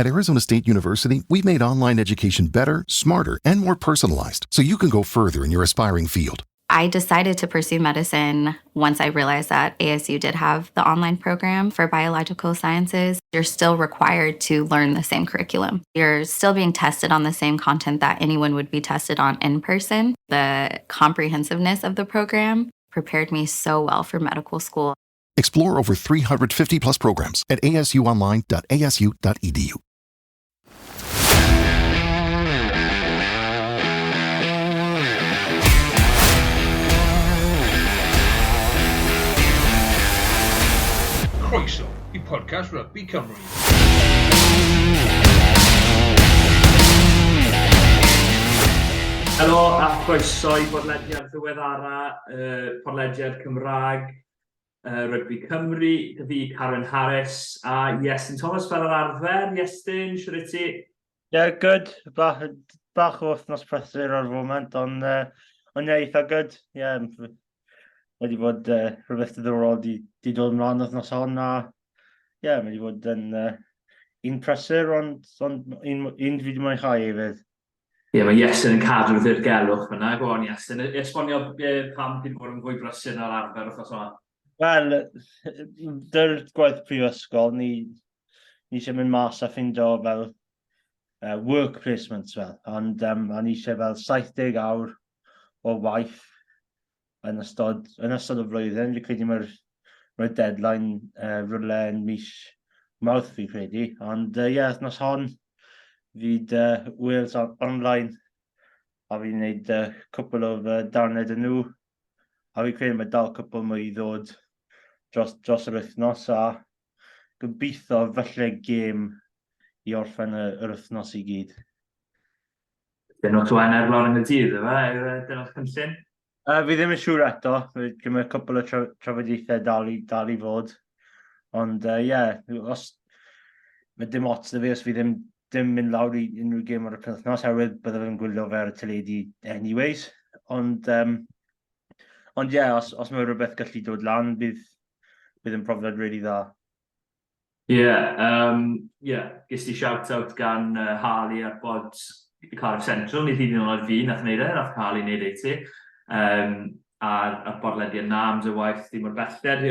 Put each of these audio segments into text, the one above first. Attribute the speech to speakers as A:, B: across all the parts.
A: At Arizona State University, we've made online education better, smarter, and more personalized, so you can go further in your aspiring field.
B: I decided to pursue medicine once I realized that ASU did have the online program for biological sciences. You're still required to learn the same curriculum. You're still being tested on the same content that anyone would be tested on in person. The comprehensiveness of the program prepared me so well for medical school.
A: Explore over 350 plus programs at asuonline.asu.edu.
C: Croeso I podcast Rugby Cymru.
D: Helo a croeso I bodlediad ddiweddara, podlediad Cymraeg, Rugby Cymru, fi Carwyn Harris, a Iestyn Thomas fel yr arfer. Iestyn, siwr i ti?
E: Yeah, good. Bach o wythnos prysur o'r foment, ond eitha good. Yeah, wedi bod rhywbeth ddiddorol di dod ymlaen wythnos hon, a yeah, wedi bod yn un prysur, ond un fi wedi mwynhau hefyd.
D: Ie, mae Iestyn yn cadw wrth i'r gelwch fyna. Go on, Iestyn. Esbonio pam di bod yn fwy brysur na'r arfer wythnos yma.
E: Wel, dy'r gwaith prifysgol, ni eisiau mynd mas a ffindo fel work placements fel, ond ni eisiau fel 70 awr o waith yn ystod y flwyddyn. Fi credu mae'r deadline rhywle yn mis Mawrth fi credu. Ond wythnos hon, fydd Wales online a fi'n gwneud cwpl o darnau dyn nhw. A fi credu mae dal cwpl mwy i ddod dros yr wythnos, a gobeithio falle gêm i orffen yr wythnos i gyd.
D: Dyn nhw'n Wener lawr yn y dydd, efe? Dyna'r cynllun?
E: Fi ddim yn siŵr eto. Mae cwpl o trafodaethau dal i fod. Ond os mae dim ots da fi os fi ddim mynd lawr i unrhyw gêm ar y penwythnos, herwydd byddaf yn gwylio fe ar y teledu anyways. Ond os mae rhywbeth gallu dod lan, bydd yn profiad rili dda.
D: Ges ti shout-out gan Harley ar bod Cardiff Central, nid hyd yn oed fi nath wneud nath Harley wneud ei ti. A'r bodlediad na am dy waith ddim o'r belled.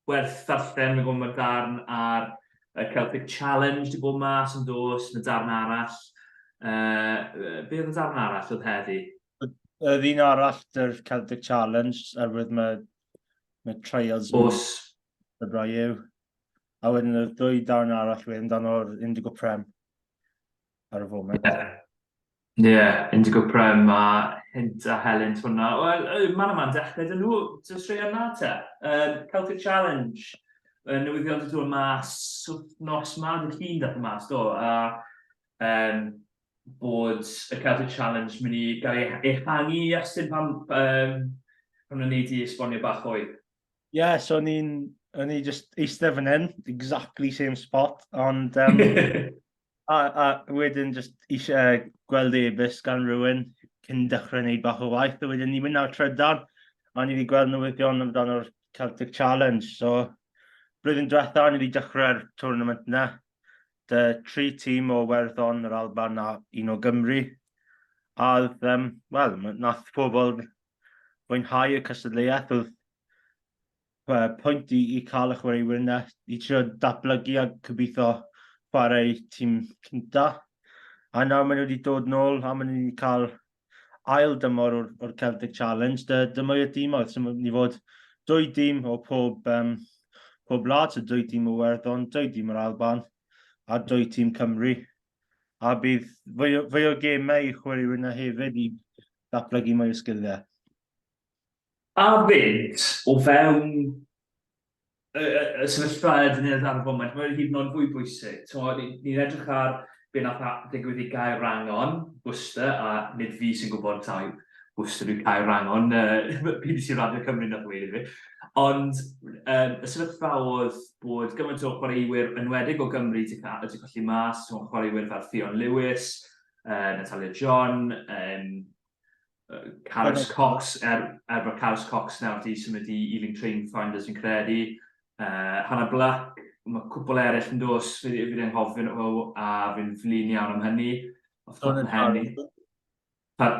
D: Werth ddarllen, mae gwybod darn ar y Celtic Challenge di bod mas yn dos, mae darn arall. Be oedd y darn arall oedd heddi?
E: Oedd un arall dy'r Celtic Challenge, erwydd mae trials y Dreigiau. A wedyn y ddwy darn arall wedyn dan o'r Indigo Prem ar y foment.
D: Indigo Prem a hint a helynt hwnna. Wel, man dechrau dyn nhw, jyst rhoi yna te. Celtic Challenge, newyddion di dod mas, nos ma, dy llun dath mas, do. A bod y Celtic Challenge mynd i gael ei hangi i Iestyn pam nhw'n neud i esbonio bach oedd.
E: So o'n i just eistedd fan hyn, exactly same spot, ond a wedyn just eisiau gweld e-byst gan rhywun cyn dechrau wneud bach o waith, a wedyn ni mynd ar trydan, a ni wedi gweld newyddion amdano'r Celtic Challenge. So, blwyddyn diwetha, ni wedi dechrau'r tournament yna. 3 tîm o Werddon, yr Alban a un o Gymru. A nath pobl fwynhau y cystadleuaeth. Oedd pwynt i cael y chwaraewyr yna, i trio datblygu a gobeithio chwarae tîm cynta. A nawr maen nhw wedi dod nôl a maen nhw wedi cael ail dymor o'r Celtic Challenge. Dyma y dîm oedd, so ni fod 2 dîm o pob wlad, so 2 dîm o Werddon, 2 dîm o'r Alban, a 2 tîm Cymru. A bydd fwy o gemau i chwaraewyr yna hefyd i datblygu mwy o sgiliau.
D: A fynd o fewn y sefyllfa dynydd ar y foment, mae'n hyd yn oed fwy bwysig. Ni'n edrych ar be nath digwydd i Gaerrangon, Worcester, a nid fi sy'n gwybod taw Worcester yw Caerrangon, BBC Radio Cymru nath wedi fi. Ond y sefyllfa oedd bod gymaint o chwaraewyr enwedig o Gymru wedi colli mas, chwaraewyr fel Ffion Lewis, Natalia John, Carys Cox, bod Carys Cox nawr wedi symud i Ealing Train Finders fi'n credu, Hannah Black, mae cwbl eraill yn dos, fydd e'n hofyn o, a fy'n flin iawn am hynny. Off top yn hynny.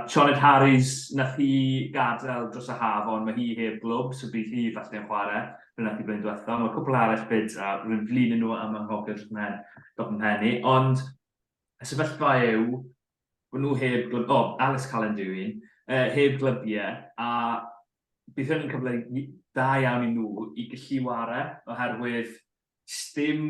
D: Sioned Harris, nath hi gadael dros y haf, ond mae hi heb glwb, so bydd hi falle yn chwarae. Fe nath hi blaen diwethaf. Mae cwbl arall byd a rwy'n flin nhw am anghofio dros yn hynny. Ond y sefyllfa yw, bod nhw heb glwb, Alice Callan yw un, heb glybiau, a bydd hynny'n cyfle da iawn i nhw i gallu ware, oherwydd stym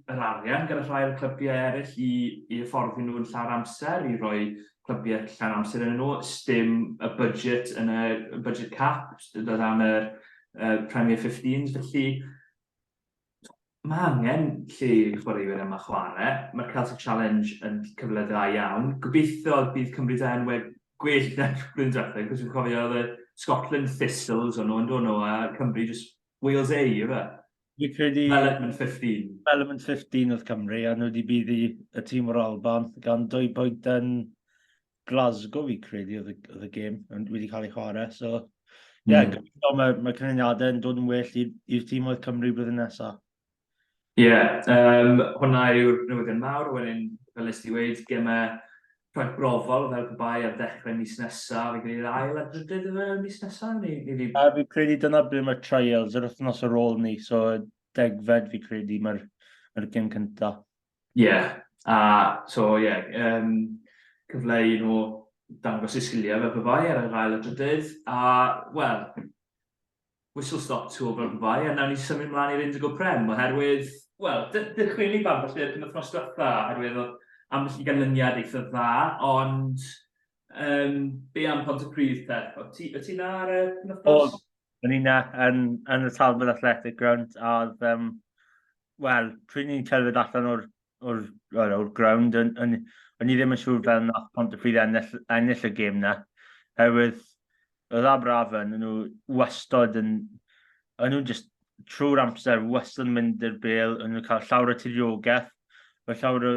D: yr arian gyda rhai o'r clybiau eraill i hyfforddi nhw yn llawer amser, i roi clybiau llawn amser yn nhw, stym y budget yn y budget cap, dod am y Premier 15s, felly mae angen lle chwaraewyr yma chwarae. Mae'r Celtic Challenge yn cyfle da iawn. Gobeithio bydd Cymru da enwau gwell na'r blwyddyn diwethaf, cos fi'n cofio oedd y Scotland Thistles o'n nhw yn dod nhw, a Cymru just Wales A, yw e?
E: Fi'n credu...
D: Element 15.
E: Element 15 oedd Cymru, a nhw wedi buddi y tîm o'r Alban, gan 2 bwynt yn Glasgow, fi credu, oedd y gêm, wedi cael ei chwarae. So, gobeithio mae canlyniadau yn dod yn well i'r tîm oedd Cymru blwyddyn nesaf.
D: Hwna yw'r newyddion mawr, wedyn, fel nes ti wedi, gemau rhaid brofol fel pe bai ar dechrau mis nesaf, fi gwneud ail a drydydd y mis nesaf?
E: Fi credu dyna beth mae'r trials, yr wythnos ar ôl ni, so degfed fi credu mae'r gêm cyntaf.
D: Cyfle i nhw dangos eu sgiliau fel pe bai ar yr ail a drydydd, a, wel, whistle stop tour fel pe bai, a nawn ni symud mlaen i'r Indigo Prem, oherwydd, wel, dychwyn i bam, felly, yn wythnos diwetha, oherwydd ambell i ganlyniad eitha dda, ond be am Pontypridd, Pep? O ti na ar y wythnos?
E: O'n i na yn y Talbot Athletic Ground, a wel, pryd ni'n cerdded allan o'r ground, o'n i ddim yn siŵr fel nath Pontypridd ennill y gêm na, oherwydd oedd Aberafan, nhw wastod o'n nhw just trwy'r amser, wastod yn mynd i'r bel, o'n nhw'n cael llawer o tiriogaeth, llawer o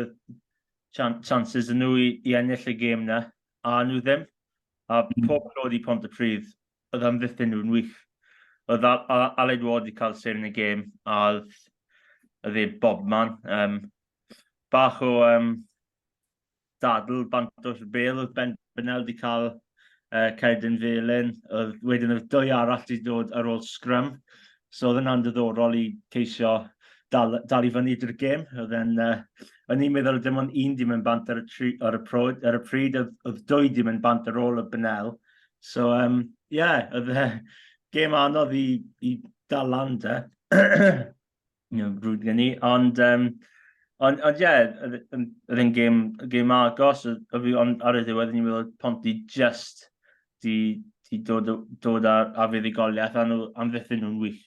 E: chances yn nhw i ennill y gêm na, a nhw ddim. A pob roedd i Pontypridd, oedd am ddiffyn nhw'n wych. Oedd Aled Ward i cael ser yn y gêm, a oedd e bobman. Bach o dadl bant o'r bel, oedd Ben Bynel di cael Caerdydd felyn, wedyn oedd 2 arall wedi dod ar ôl scrum, so oedd yna'n diddorol i ceisio dal i fyny drwy'r gêm. O'n i'n meddwl dim ond 1 di mynd bant ar y pryd, oedd 2 di mynd bant ar ôl y Bynel. So, oedd gêm anodd i dal lan de, rwyd gen i, ond oedd e'n gêm agos, ond ar y ddiwedd ni'n meddwl Ponty just di dod ar fuddugoliaeth, a nhw amddiffyn nhw'n wych.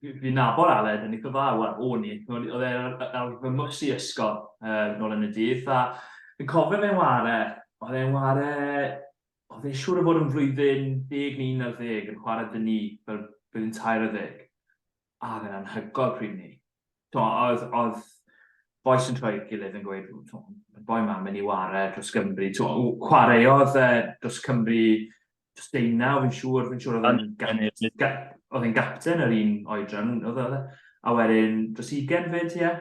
D: Fi'n nabod Aled yn eitha dda, o'n i. Oedd e'n fy mwys i ysgol nôl yn y dydd, a fi'n cofio fe'n ware, oedd e'n siŵr o fod yn flwyddyn 10 neu 11 yn chwarae dyn ni fel blwyddyn 13. A oedd e'n anhygoel pryd ni. Oedd boes yn troi gilydd yn gweud, boi ma'n mynd i ware dros Gymru. Chwaraeodd dros Cymru dros 19, fi'n siŵr oedd e'n gapten yr un oedran, a wedyn dros 20 fyd, ie?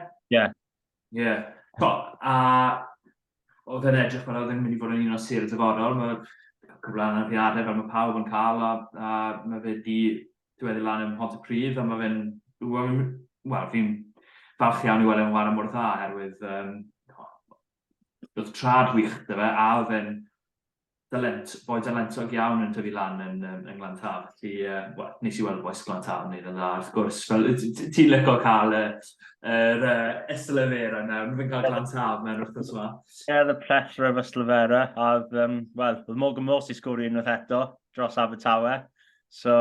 D: A oedd e'n edrych fel oedd e'n mynd i fod yn un o sir dyfodol, mae cyflan anafiadau fel mae pawb yn cael, a mae fe di diweddu lan ym Mhontypridd, a mae fe'n, fi'n falch iawn i weld e'n wara mor dda, oherwydd oedd trad wych dy fe, a oedd e'n boi dalentog iawn yn tyfu lan yn Glantaf. Felly, nes i weld boes Glantaf yn neud yn dda, wrth gwrs. Ti'n licio cael yr Yslefera nawr, fi'n cael Glantaf mewn wrthnos yma.
E: The pressure of Yslefera, a oedd Morgan Morse i sgwri unwaith eto dros Abertawe. So,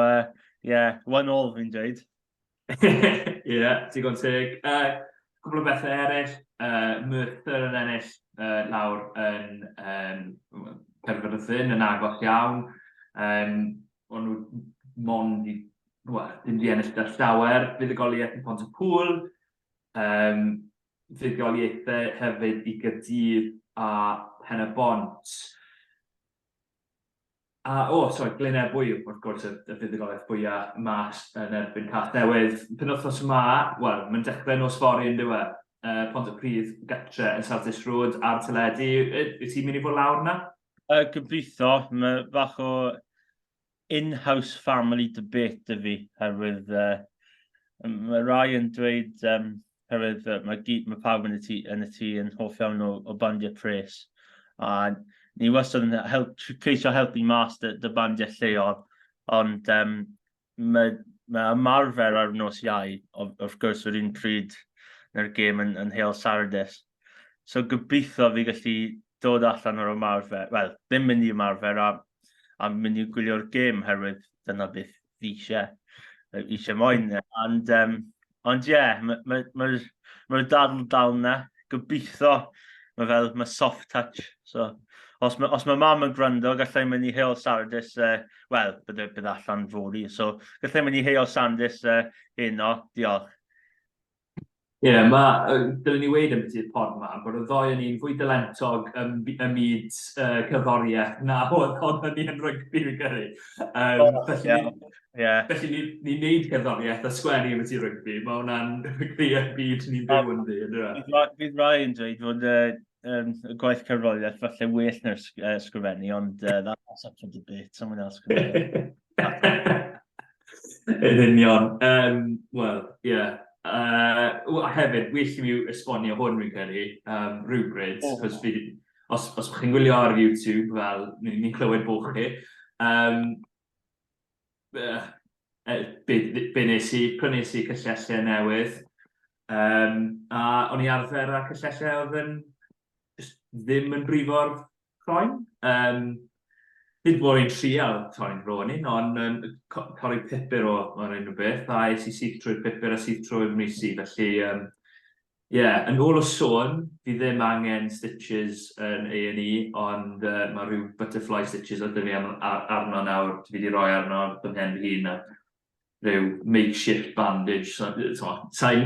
E: 1-1 fi'n dweud.
D: Digon teg. Cwbl o bethau eraill, Merthyr yn ennill lawr yn Caerdydd yn agos iawn. O'n nhw mond ddim di ennill dar llawer, fuddugoliaeth yn Pontypool, fuddugoliaethau hefyd i Gaerdydd a Pen y Bont. Sorry, Glynebwy, wrth gwrs, y fuddugoliaeth fwyaf mas yn erbyn Cas Newydd. Penwythnos yma, wel, mae'n dechrau nos fori yn diwe. Pont y Pridd, gytre yn Sartis Road a'r teledu. Wyt ti'n mynd i fod lawr yna?
E: Gobeithio, mae bach o in-house family debate dy fi, herwydd mae rai yn dweud, herwydd mae pawb yn y tŷ yn hoff iawn o bandiau pres. A ni wastad yn ceisio helpu mas dy bandiau lleol, ond mae ymarfer ar nos iau, wrth gwrs yr un pryd na'r gêm yn Hail Sardis. So gobeithio fi gallu dod allan o'r ymarfer, wel, ddim mynd i ymarfer a mynd i gwylio'r gêm, herwydd dyna beth fi eisiau moyn. Ond ie, mae'r dadl dal yna, gobeithio mae soft touch. So, os mae mam yn gwrando, gallai mynd i Hail Sardis, wel, bydd allan fori. So, gallai mynd i Hail Sardis heno, diolch.
D: Ie, dylwn ni wedi yn beth i'r pod yma, bod y ddoi yn un fwy dylentog ym myd cyforiaeth na oedd ni yn rygbi fi'n gyrru. Felly ni'n neud cyforiaeth a sgwennu yn beth i'r rygbi, mae hwnna'n clear byd ni'n byw yn ddi.
E: Bydd rai yn dweud fod y gwaith cyforiaeth falle well na'r sgrifennu, ond that's up for debate, someone else can.
D: Yn union. Wel, ie. Hefyd, well i mi esbonio hwn fi'n credu, rhywbryd, os chi'n gwylio ar YouTube, fel ni'n clywed bwch chi, be nes i, prynes i cyllellau newydd, a o'n i arfer â cyllellau oedd yn ddim yn brifo'r croen. Nid bod i'n trial toi'n ronin, ond cael ei pipur o'r unrhyw beth, a es i syth trwy'r pipur a syth trwy'r misi, felly, yn ôl o sôn, fi ddim angen stitches yn A&E, ond mae rhyw butterfly stitches oedd fi arno nawr, fi wedi rhoi arno fy mhen fi hun, rhyw makeshift bandage, sa'n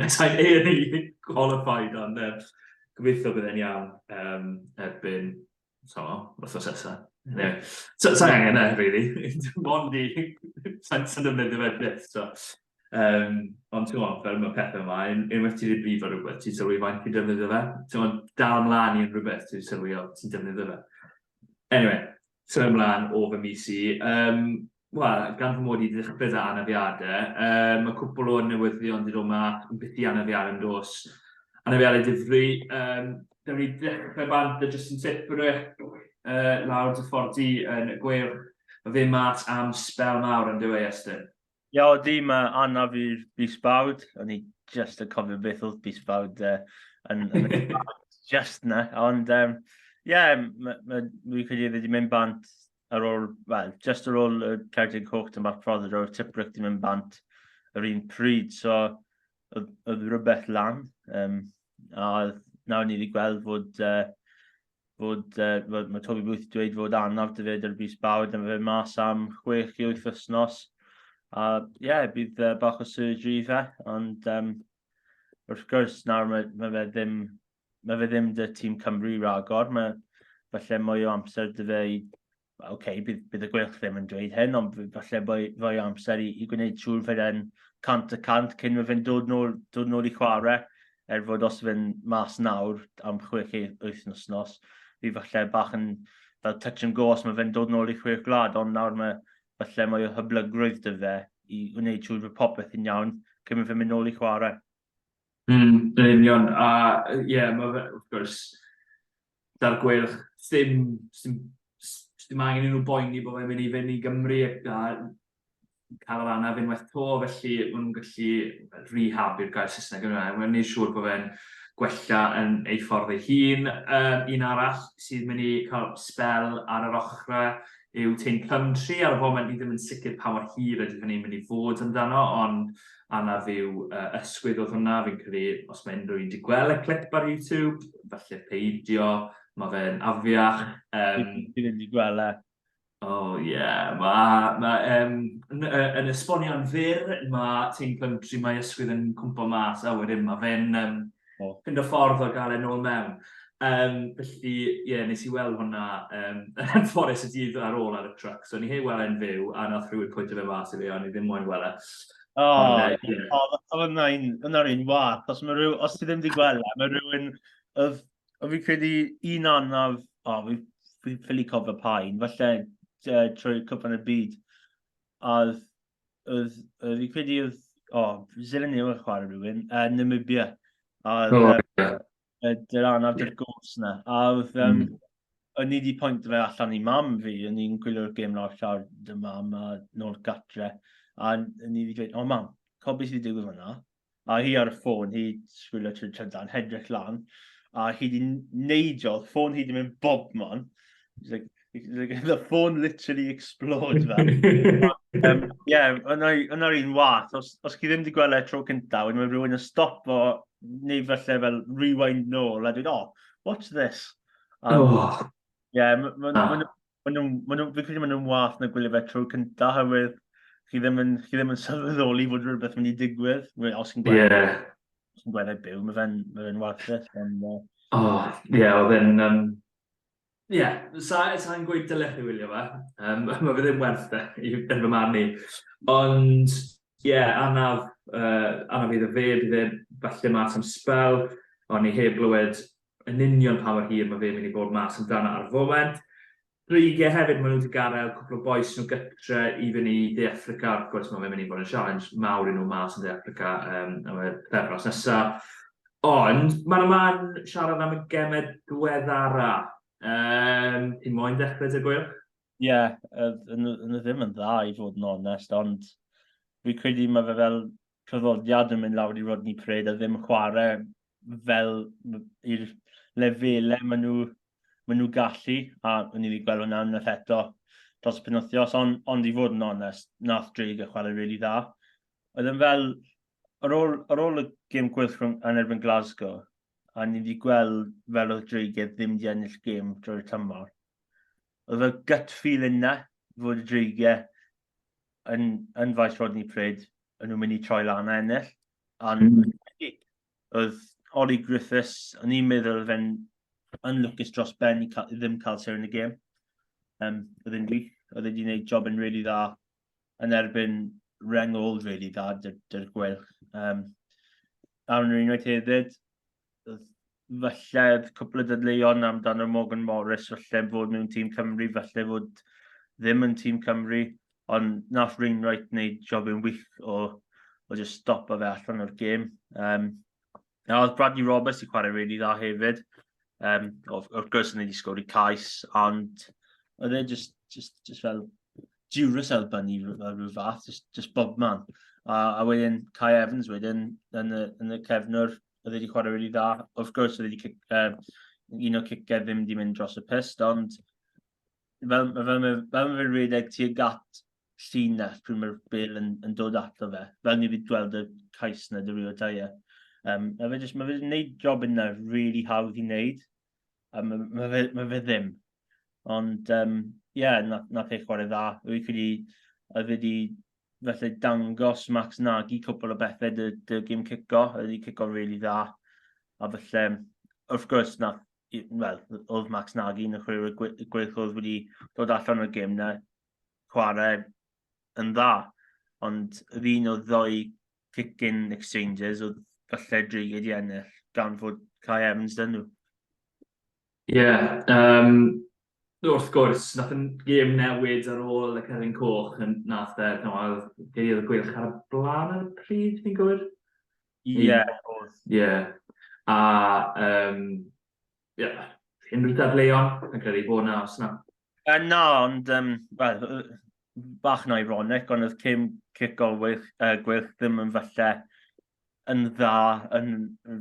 D: A&E qualified, ond gobeithio byddai'n iawn erbyn, wythnos nesa. Sa'n angen really. Ond sa'n defnyddio fe beth. Ond fel mae pethau yma, unwaith ti'n brifo rhywbeth, ti'n sylwi faint ti'n defnyddio fe. Dal ymlaen i'n rhywbeth, ti'n sylwi o ti'n defnyddio fe. Anyway, sylwi ymlaen o fy misi. Wel, gan fy mod i ddechrau â anafiadau, mae cwpl o newyddion wedi dod yma yn byth i anafiadau yn dos. Anafiadau difri, dyma ni ddechrau bant y Justin Tipperich, lawr dy ffordd yn y Gweilch, mae fe mas am spel mawr yn dywei Estyn.
E: Ie, o di mae anaf i'r bisbawd, o'n i just yn cofio beth oedd bisbawd yn just yna, ond dwi'n credu wedi mynd bant ar ôl, wel, just ar ôl y Caerdydd Coch yn bach ffordd o'r Tipperich wedi mynd bant yr un pryd, so oedd rhywbeth lan, a nawr ni wedi gweld fod mae Toby Booth wedi dweud fod anaf dy fe dy'r bisbawd, a mae fe mas am 6 i 8 wythnos. A bydd bach o surgery fe, ond wrth gwrs nawr mae fe ddim dy tîm Cymru ragor, mae falle mwy o amser dy fe bydd y Gweilch ddim yn dweud hyn, ond falle fwy o amser i gwneud siŵr fe'n 100% cyn mae fe'n dod nôl i chwarae, fod os fe'n mas nawr am 6 wythnos, fi falle bach yn fel touch and go os mae fe'n dod nôl i 6 gwlad, ond nawr mae falle mae o hyblygrwydd dy fe i wneud siŵr fod popeth yn iawn cyn mae fe'n mynd nôl i chwarae.
D: Yn union, a mae fe, wrth gwrs, da'r Gweilch, ddim angen nhw boeni bod fe'n mynd i fynd i Gymru a cael yr anaf unwaith to, felly maen nhw'n gallu rehab i'r gair Saesneg yna. Mae'n gwneud siŵr bod fe'n gwella yn ei ffordd ei hun. Un arall sydd mynd i cael spel ar yr ochrau yw Tein Country, ar y foment ni ddim yn sicr pa mor hir ydy hynny'n mynd i fod amdano, ond anaf yw ysgwydd oedd hwnna, fi'n credu, os mae unrhyw un wedi gweld y clip ar YouTube, falle peidio, mae fe'n afiach.
E: Dwi'n wedi gweld e.
D: Yn esbonion fyr, mae Tein Country, mae ysgwydd yn cwmpo mas, a wedyn mae fe'n ffind o ffordd o gael e nôl mewn. Felly, nes i weld hwnna yn fforest y dydd ar ôl ar y truck. So, ni heb weld e'n fyw, a nath rhywun pwyntio fe mas i fi, a ni ddim moyn weld e.
E: Oedd hwnna'r un wath. Os ti ddim wedi gweld mae rhywun, oedd fi credu un anaf, fi'n ffili cofio pain, falle trwy cwpan y byd. Oedd fi credu Zilyn yw yn chwarae rhywun, Namibia. Dy'r anaf dy'r gos yna. A o'n i wedi pwynt fe allan i mam fi, o'n i'n gwylio'r gêm lawr llawr dy mam a nôl gatre. A o'n i wedi dweud, mam, beth sydd wedi digwydd hwnna? A hi ar y ffôn, hi sgwylio trwy trydan, hedrych lan. A hi wedi neidio, ffôn hi wedi mynd bob man. The phone literally exploded fel. Yna'r un wath. Os chi ddim wedi gweld e tro cyntaf, wedyn mae rhywun yn stop o, neu falle fel rewind nôl, a dweud, watch this. Fi'n credu maen nhw'n wath na gwylio fe tro cyntaf, hywyd chi ddim yn sylweddoli fod rhywbeth mynd i digwydd. Os chi'n gweld e byw, mae fe'n warthus.
D: Oedd e'n... sa'n gweud dylech i wylio fe. Mae fe ddim werth yn fy marn i. Ond, anaf iddo fe, bydd e falle mas am spel, ond ni heb glywed yn union pa mor hir mae fe mynd i bod mas amdano ar y foment. Dreigiau hefyd, maen nhw wedi gadael cwpl o boes nhw gytre i fyny i De Affrica. Of course, mae fe'n mynd i bod yn challenge mawr i nhw mas yn De Affrica am y pethefnos nesaf. Ond, mae'n man siarad am y gemed diweddara. Ti'n moyn dechrau dy Gweilch?
E: Yn y ddim yn dda i fod yn onest, ond fi'n credu mae fe fel traddodiad yn mynd lawr i Rodney Pred a ddim chwarae fel i'r lefelau maen nhw gallu, a o'n i wedi gweld hwnna unwaith eto dros y penwythnos, ond i fod yn onest, nath Dreigiau chwarae really dda. Oedd yn fel, ar ôl y gêm Gweilch yn erbyn Glasgow, a ni wedi gweld fel oedd Dreigiau ddim wedi ennill gêm drwy'r tymor. Oedd y gut feeling na, fod y Dreigiau yn faes Rodney Pred, yn nhw'n mynd i troi lan a ennill. Oedd Oli Griffiths, o'n i'n meddwl fe'n yn lwcus dros ben i ddim cael ser yn y gêm. Oedd e'n gwych, oedd wedi gwneud job yn really dda yn erbyn Rengol really dda dy'r Gweilch. Ar yn unwaith hefyd, falle cwpl o dydleion amdano Morgan Morris, falle fod mewn tîm Cymru, falle fod ddim yn tîm Cymru, ond nath Wainwright wneud job yn wych o just stopo fe allan o'r gêm. Oedd Bradley Roberts i chwarae really dda hefyd. Wrth gwrs yn ei sgwr i cais, ond oedd e just fel Duracell bunny rhyw fath, just bob man. A wedyn Kai Evans wedyn yn y cefnwr, oedd e wedi chwarae really dda. Wrth gwrs oedd e wedi un o cicau ddim wedi mynd dros y pist, ond fel mae'n redeg tuag at llinell pryd mae'r bel yn dod ato fe. Fel ni wedi gweld y cais na dy ryw o taia. Mae fe wedi gwneud job yna really hawdd i wneud. Mae fe ddim. Ond, nath eich chwarae dda. Wy'n credu, oedd wedi felly dangos Max Nagy cwpl o bethau dy gym cico. Oedd wedi cico really dda. A felly, wrth gwrs, oedd Max Nagy yn y chwarae Gweilch oedd wedi dod allan o'r gym na chwarae yn dda. Ond oedd un o ddwy kick-in exchanges oedd falle Dreigiau di ennill gan fod Kai Evans dyn nhw.
D: Wrth gwrs, nath yn gêm newid ar ôl y Cerdyn Coch yn nath geiriodd y Gweilch ar y blaen ar y pryd, fi'n gwybod? A unrhyw dadleuon yn credu bod na os na?
E: Na, ond bach na ironic, ond oedd cic o Gweilch ddim yn falle yn dda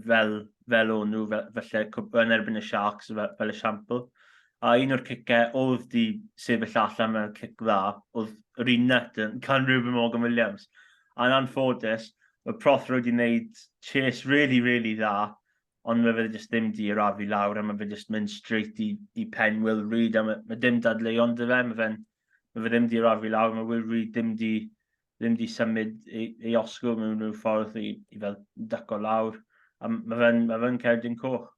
E: fel o'n nhw, falle yn erbyn y Sharks fel y siampl. A un o'r cicau oedd di sefyll allan mewn cic dda, oedd yr un net yn can Ruben Morgan Williams. A'n anffodus, mae Prothero wedi gwneud chase really, really dda, ond mae fe jyst ddim di arafu lawr, a mae fe jyst mynd straight i pen Will Reid, a mae dim dadleuon dy fe, mae fe ddim di arafu lawr, mae Will Reid ddim di symud ei osgo mewn rhyw ffordd i fel daco lawr, a mae fe'n Cerdyn Coch.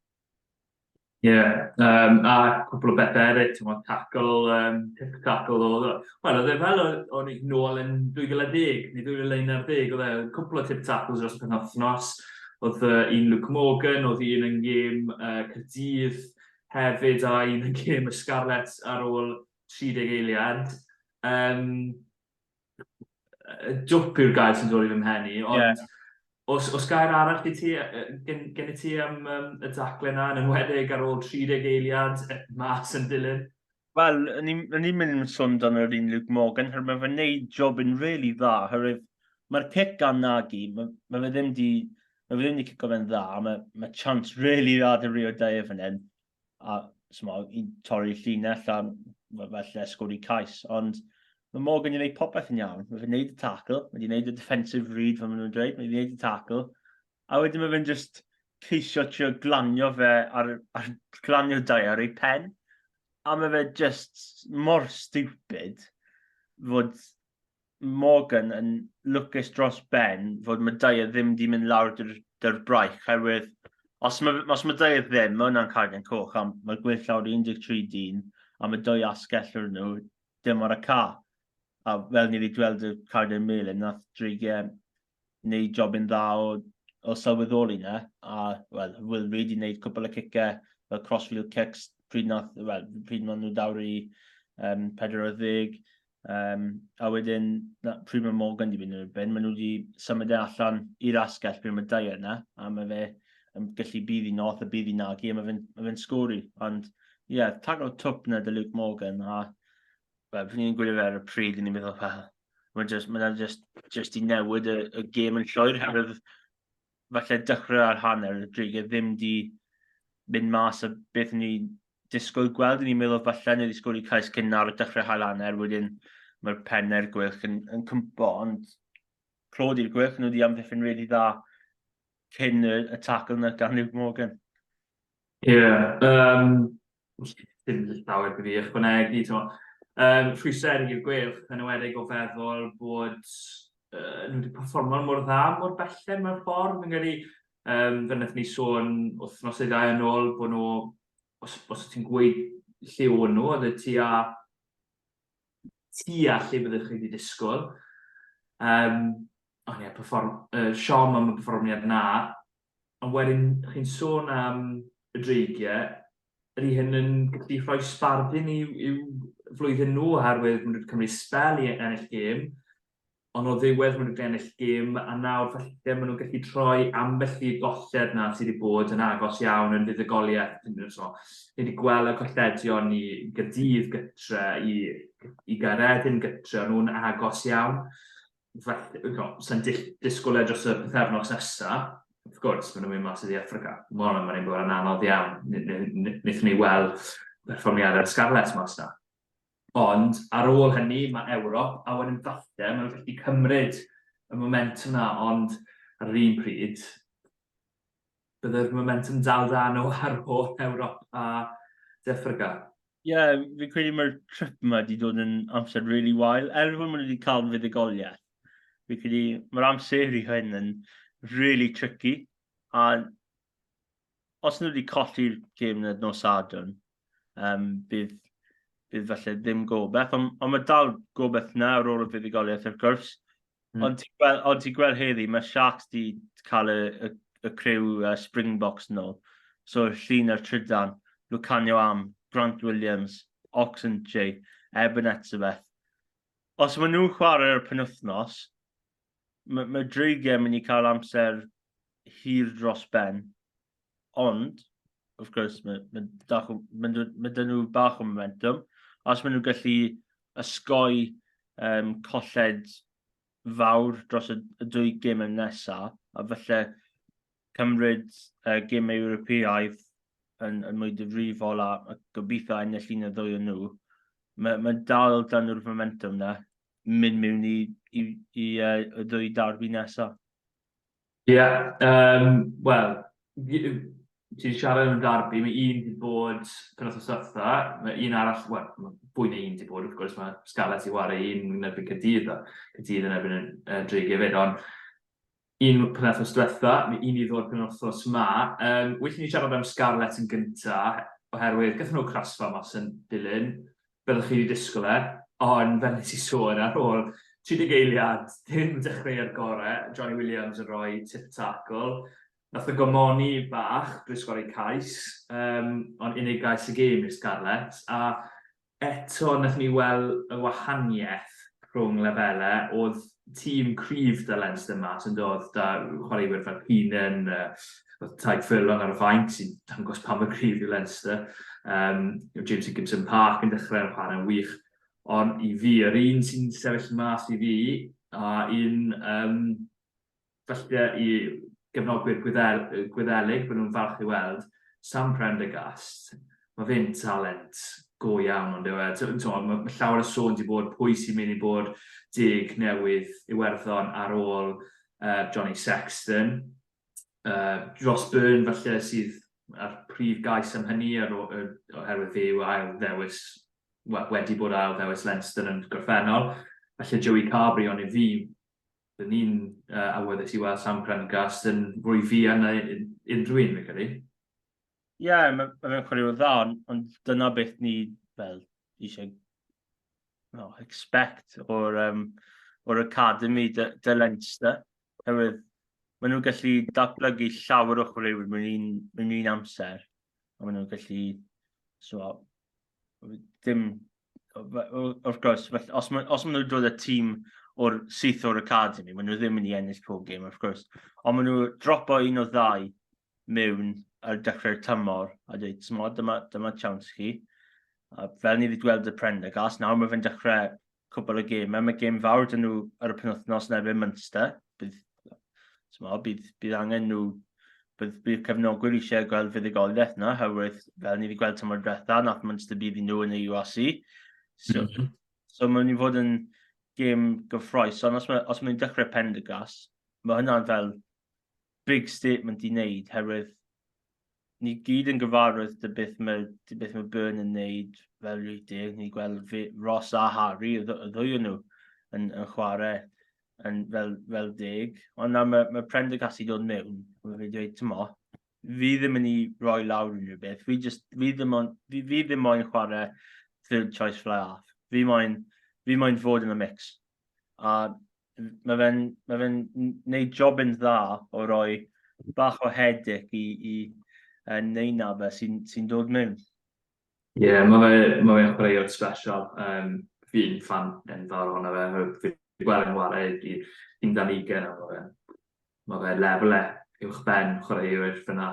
D: A cwbl o bethau eraill, ti'n meddwl, tackle oedd e fel o'n i nôl yn 2010, neu 2011, oedd e cwbl o tip tackles dros y penwythnos. Oedd un Luke Morgan, oedd un yn gêm Caerdydd hefyd, a un yn gêm y Scarlets ar ôl 30 eiliad. Dwp yw'r gair sy'n dod i fy mhenni, ond os gair arall gen i ti am y dacle yna, yn enwedig ar ôl 30 eiliad, mas yn dilyn?
E: Wel, o'n i'n mynd yn sôn dan yr un Luke Morgan, mae fe'n neud job yn really dda, hyrwydd mae'r cic gan nagi, mae fe ddim di cico fe'n dda, mae chance really dda dy Rio Dau fan hyn, a i'n torri llinell a felly sgwri cais, ond mae Morgan yn gwneud popeth yn iawn. Mae fe'n gwneud y tackle, mae fe'n gwneud y defensive read, fel maen nhw'n dweud, mae fe'n gwneud y tackle, a wedyn mae fe'n just ceisio trio glanio fe ar glanio dau ar ei pen, a mae fe just mor stupid fod Morgan yn lwcus dros ben fod mae dau ddim di mynd lawr dy'r braich, herwydd os mae dau ddim, mae hwnna'n Caerdydd coch, a mae'r Gweilch lawr 13 dyn, a mae dau asgell ar nhw, dim ar y ca. A fel ni wedi gweld y Caerdydd Melin, nath Dreigiau wneud job yn dda o sylweddoli na, a Will Reid i wneud cwbl o cicau fel crossfield kicks, pryd maen nhw dawr i 40, a wedyn pryd mae Morgan di fynd yn erbyn, maen nhw wedi symud allan i'r asgell pryd mae dau yna, a mae fe yn gallu bydd i noth a bydd i nagi, a mae fe'n sgori. Ond tag o twp na dy Luke Morgan, a fy ni'n gwylio fe ar y pryd, ni'n meddwl, mae'n just i newid y gêm yn llwyr, herwydd falle dechrau ar hanner, y Dreigiau ddim di mynd mas a beth ni disgwyl gweld, ni'n meddwl falle ni wedi sgwri cais cyn ar y dechrau hael hanner, wedyn mae'r penne'r Gweilch yn cwmpo, ond clod i'r Gweilch, nhw wedi amddiffyn really dda cyn y tackle na gan Luke Morgan.
D: Dim llawer gyda i ychwanegu, rhwysau i'r Gweilch, yn ewedig o feddwl bod nhw wedi perfformo'n mor dda, mor bellen mewn ffordd. Fi'n credu, fe wnaethon ni sôn wythnosau ddau yn ôl, bod nhw, os ti'n gweud lle o'n nhw, oedd y tua lle byddwch chi wedi disgwyl. Siom am y perfformiad na, ond wedyn chi'n sôn am y Dreigiau, ydy hyn yn gallu rhoi sbardun i'w flwyddyn nhw, oherwydd maen nhw wedi cymryd spel i ennill gêm, ond o ddiwedd maen nhw wedi ennill gêm, a nawr falle maen nhw'n gallu troi ambell i golled na sydd wedi bod yn agos iawn yn fuddugoliaeth. Ni wedi gweld y colledion i Caerdydd gytre, i Gaeredin gytre, o'n nhw'n agos iawn. Sa'n disgwyl dros y pythefnos nesaf. Of course, maen nhw'n mynd mas i Affrica. Mae'n ein bod yn anodd iawn. Wnaethon ni weld perfformiadau'r Scarlets mas na. Ond ar ôl hynny, mae Ewrop, a wedyn falle, mae'n gallu cymryd y momentum na, ond ar yr un pryd, byddai'r momentum dal da nhw ar ôl Ewrop a Affrica.
E: Fi'n credu mae'r trip yma wedi dod yn amser really wael. Fod maen nhw wedi cael fuddugoliaeth, fi'n credu mae'r amser i hyn yn really tricky, a os nhw wedi colli'r gêm na nos Sadwrn, bydd falle ddim gobeith, ond mae dal gobeith na ar ôl y fuddugoliaeth wrth gwrs. Ond ti'n gweld heddi, mae Sharks wedi cael y criw Springboks nhw, so llun ar trydan, Lucanio Am, Grant Williams, Oxenjay, Ebenetzabeth. Os maen nhw'n chwarae'r penwythnos, mae Dreigiau yn mynd i cael amser hir dros ben, ond, of course, mae dyn nhw bach o momentum. Os maen nhw'n gallu ysgoi colled fawr dros y 2 gymau nesaf, a falle cymryd gymau Ewropeaidd yn mwy difrifol a gobeithio ennill un o 2 o nhw, mae dal dan nhw'r momentum na mynd mewn i y 2 darbi nesaf.
D: Wel, ti wedi siarad yn darbi, mae un wedi bod penwythnos diwetha, mae un arall, fwy na un wedi bod, wrth gwrs, mae Scarlets i wario un yn erbyn Caerdydd, Caerdydd yn erbyn Dreigiau fyd, ond un penwythnos diwetha, mae un i ddod penwythnos yma. Wythnos ni siarad am Scarlets yn gyntaf, oherwydd gath nhw crasfa mas yn dilyn, byddwch chi wedi disgwyl ond fel nes I sôn ar ôl 30 eiliad, dim dechrau ar gorau, Johnny Williams yn rhoi tip tackle, nath o gomoni bach, drwy sgori cais, ond unig gais y gêm i'r Scarlets, a eto nath ni weld y wahaniaeth rhwng lefelau, oedd tîm cryf dy Leinster mas yn dod, da chwaraewyr fel Peenan, oedd Taflwch ar y faint, sy'n dangos pam y cryf i Leinster, James Gibson Park yn dechrau'r chwarae'n wych, ond I fi, yr un sy'n sefyll mas I fi, a un falle I gefnogwyr Gwyddelig, bod nhw'n falch I weld, Sam Prendergast, mae fe'n talent go iawn ond mae llawer o sôn wedi bod pwy sy'n mynd I bod deg newydd Iwerddon ar ôl Johnny Sexton. Dros Byrne falle sydd ar prif gais am hynny oherwydd fe yw ail ddewis, wedi bod ail ddewis Leinster yn gorffennol. Falle Joey Carberry ond I fi, bydd ni'n awyddus I weld Sam Prendergast yn fwy fi yna unrhyw un, fi'n credu.
E: Ie, mae'n chwarae o dda, ond dyna beth ni fel eisiau expect o'r academy dy Leinster. Herwydd, maen nhw'n gallu datblygu llawer o chwaraewyr mewn un amser. A maen nhw'n gallu, wrth gwrs, os maen nhw'n dod y tîm o'r syth o'r academy, maen nhw ddim yn I ennill pob game, wrth gwrs. Ond maen nhw dropo un o ddau mewn ar dechrau'r tymor a dweud, dyma chance chi. A fel ni wedi gweld y Prendergast, nawr mae fe'n dechrau cwbl o gêm. Mae gêm fawr dyn nhw ar y penwythnos nebyn Munster. Bydd angen nhw, bydd cefnogwyr eisiau gweld fuddigoliaeth yna, hywyd fel ni wedi gweld tymor diwetha, nath Munster bydd I nhw yn y URC. So mae'n I fod yn gêm gyffroes. Ond os mae'n dechrau Prendergast, mae hynna'n fel big statement I wneud, hywyd ni gyd yn gyfarwydd dy beth mae Byrne yn wneud fel rwydig. Ni gweld Ross a Harry, y ddwy o nhw yn chwarae fel deg. Ond mae Prendergast I dod mewn, mae fe dweud, fi ddim yn I roi lawr unrhyw beth. Fi ddim moyn chwarae third choice fly half. Fi moyn fod yn y mix. A mae fe'n wneud job yn dda o roi bach o headache I neud na fe sy'n dod mewn.
D: Ie, mae fe'n chwaraewr special. Fi'n fan enfawr ohono fe. Fi'n gweld yn wario I 12 mae fe lefelau uwch ben chwaraewyr fyna.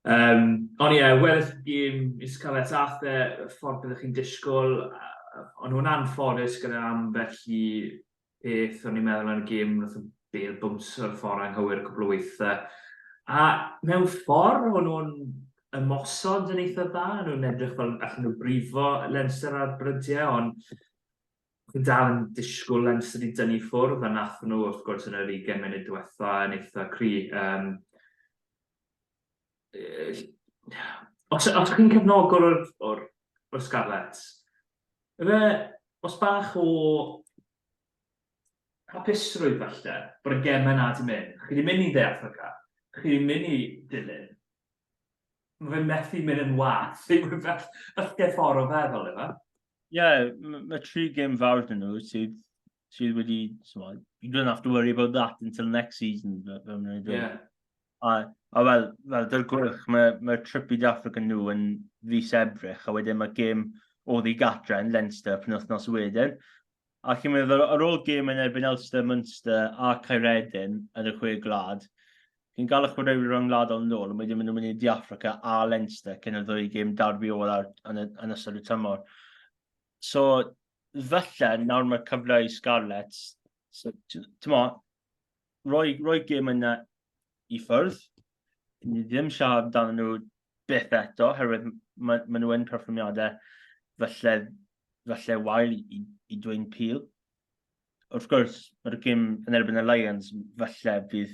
D: Ond ie, wedi'r gêm I Scarlets ath y ffordd byddwch chi'n disgwyl, ond nhw'n anffodus gyda ambell I beth o'n i'n meddwl yn y gêm, nath o bel bwms o'r ffordd anghywir cwbl o weithiau. A mewn ffordd, o'n nhw'n ymosod yn eitha dda, nhw'n edrych fel allan nhw brifo Leinster ar brydiau, ond chi'n dal yn disgwyl Leinster I dynnu ffwrdd, a nath nhw, wrth gwrs, yn yr 20 munud diwetha yn eitha cry. Os chi'n cefnogol o'r Scarlets, os bach o hapusrwydd falle, bod y gemau na di mynd, chi di mynd I De Affrica, chi di mynd I dilyn, mae fe'n methu mynd yn wath, falle ffordd o feddwl, efo?
E: Ie, mae 3 gêm fawr dyn nhw sydd wedi, you don't have to worry about that until next season. A fel dy'r Gweilch, mae trip I Affrica nhw yn fis Ebrill, a wedyn mae gêm o ddigatra yn Leinster penwythnos wedyn. A chi'n meddwl, ar ôl gêm yn erbyn Ulster, Munster a Caerdydd yn y 6 glad, chi'n gael y chwaraewyr rhwng glad o'n nôl, a wedyn maen nhw'n mynd I De Affrica a Leinster cyn y 2 gêm darbi ola yn ystod y tymor. So, falle, nawr mae cyfle I Scarlets, roi gêm yna I ffwrdd, ni ddim siarad dan nhw byth eto, herwydd maen nhw yn perfformiadau falle wael I dweud Peel. Wrth gwrs, mae'r gêm yn erbyn y Lions, falle bydd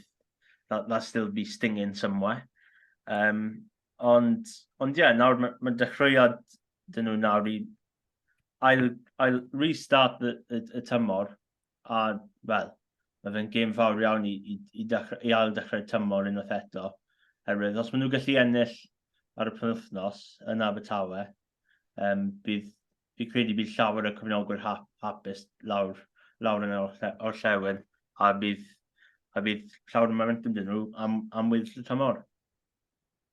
E: that'll still be stinging somewhere. Ond ie, nawr mae dechreuad dyn nhw nawr I'll restart y tymor, a fel, mae fe'n gêm fawr iawn I ail dechrau tymor unwaith eto. Herwydd, os maen nhw gallu ennill ar y penwythnos yn Abertawe. Fi credu bydd llawer y cefnogwyr hapus lawr yn orllewin, a bydd llawer y momentum dyn nhw am wyth y tymor.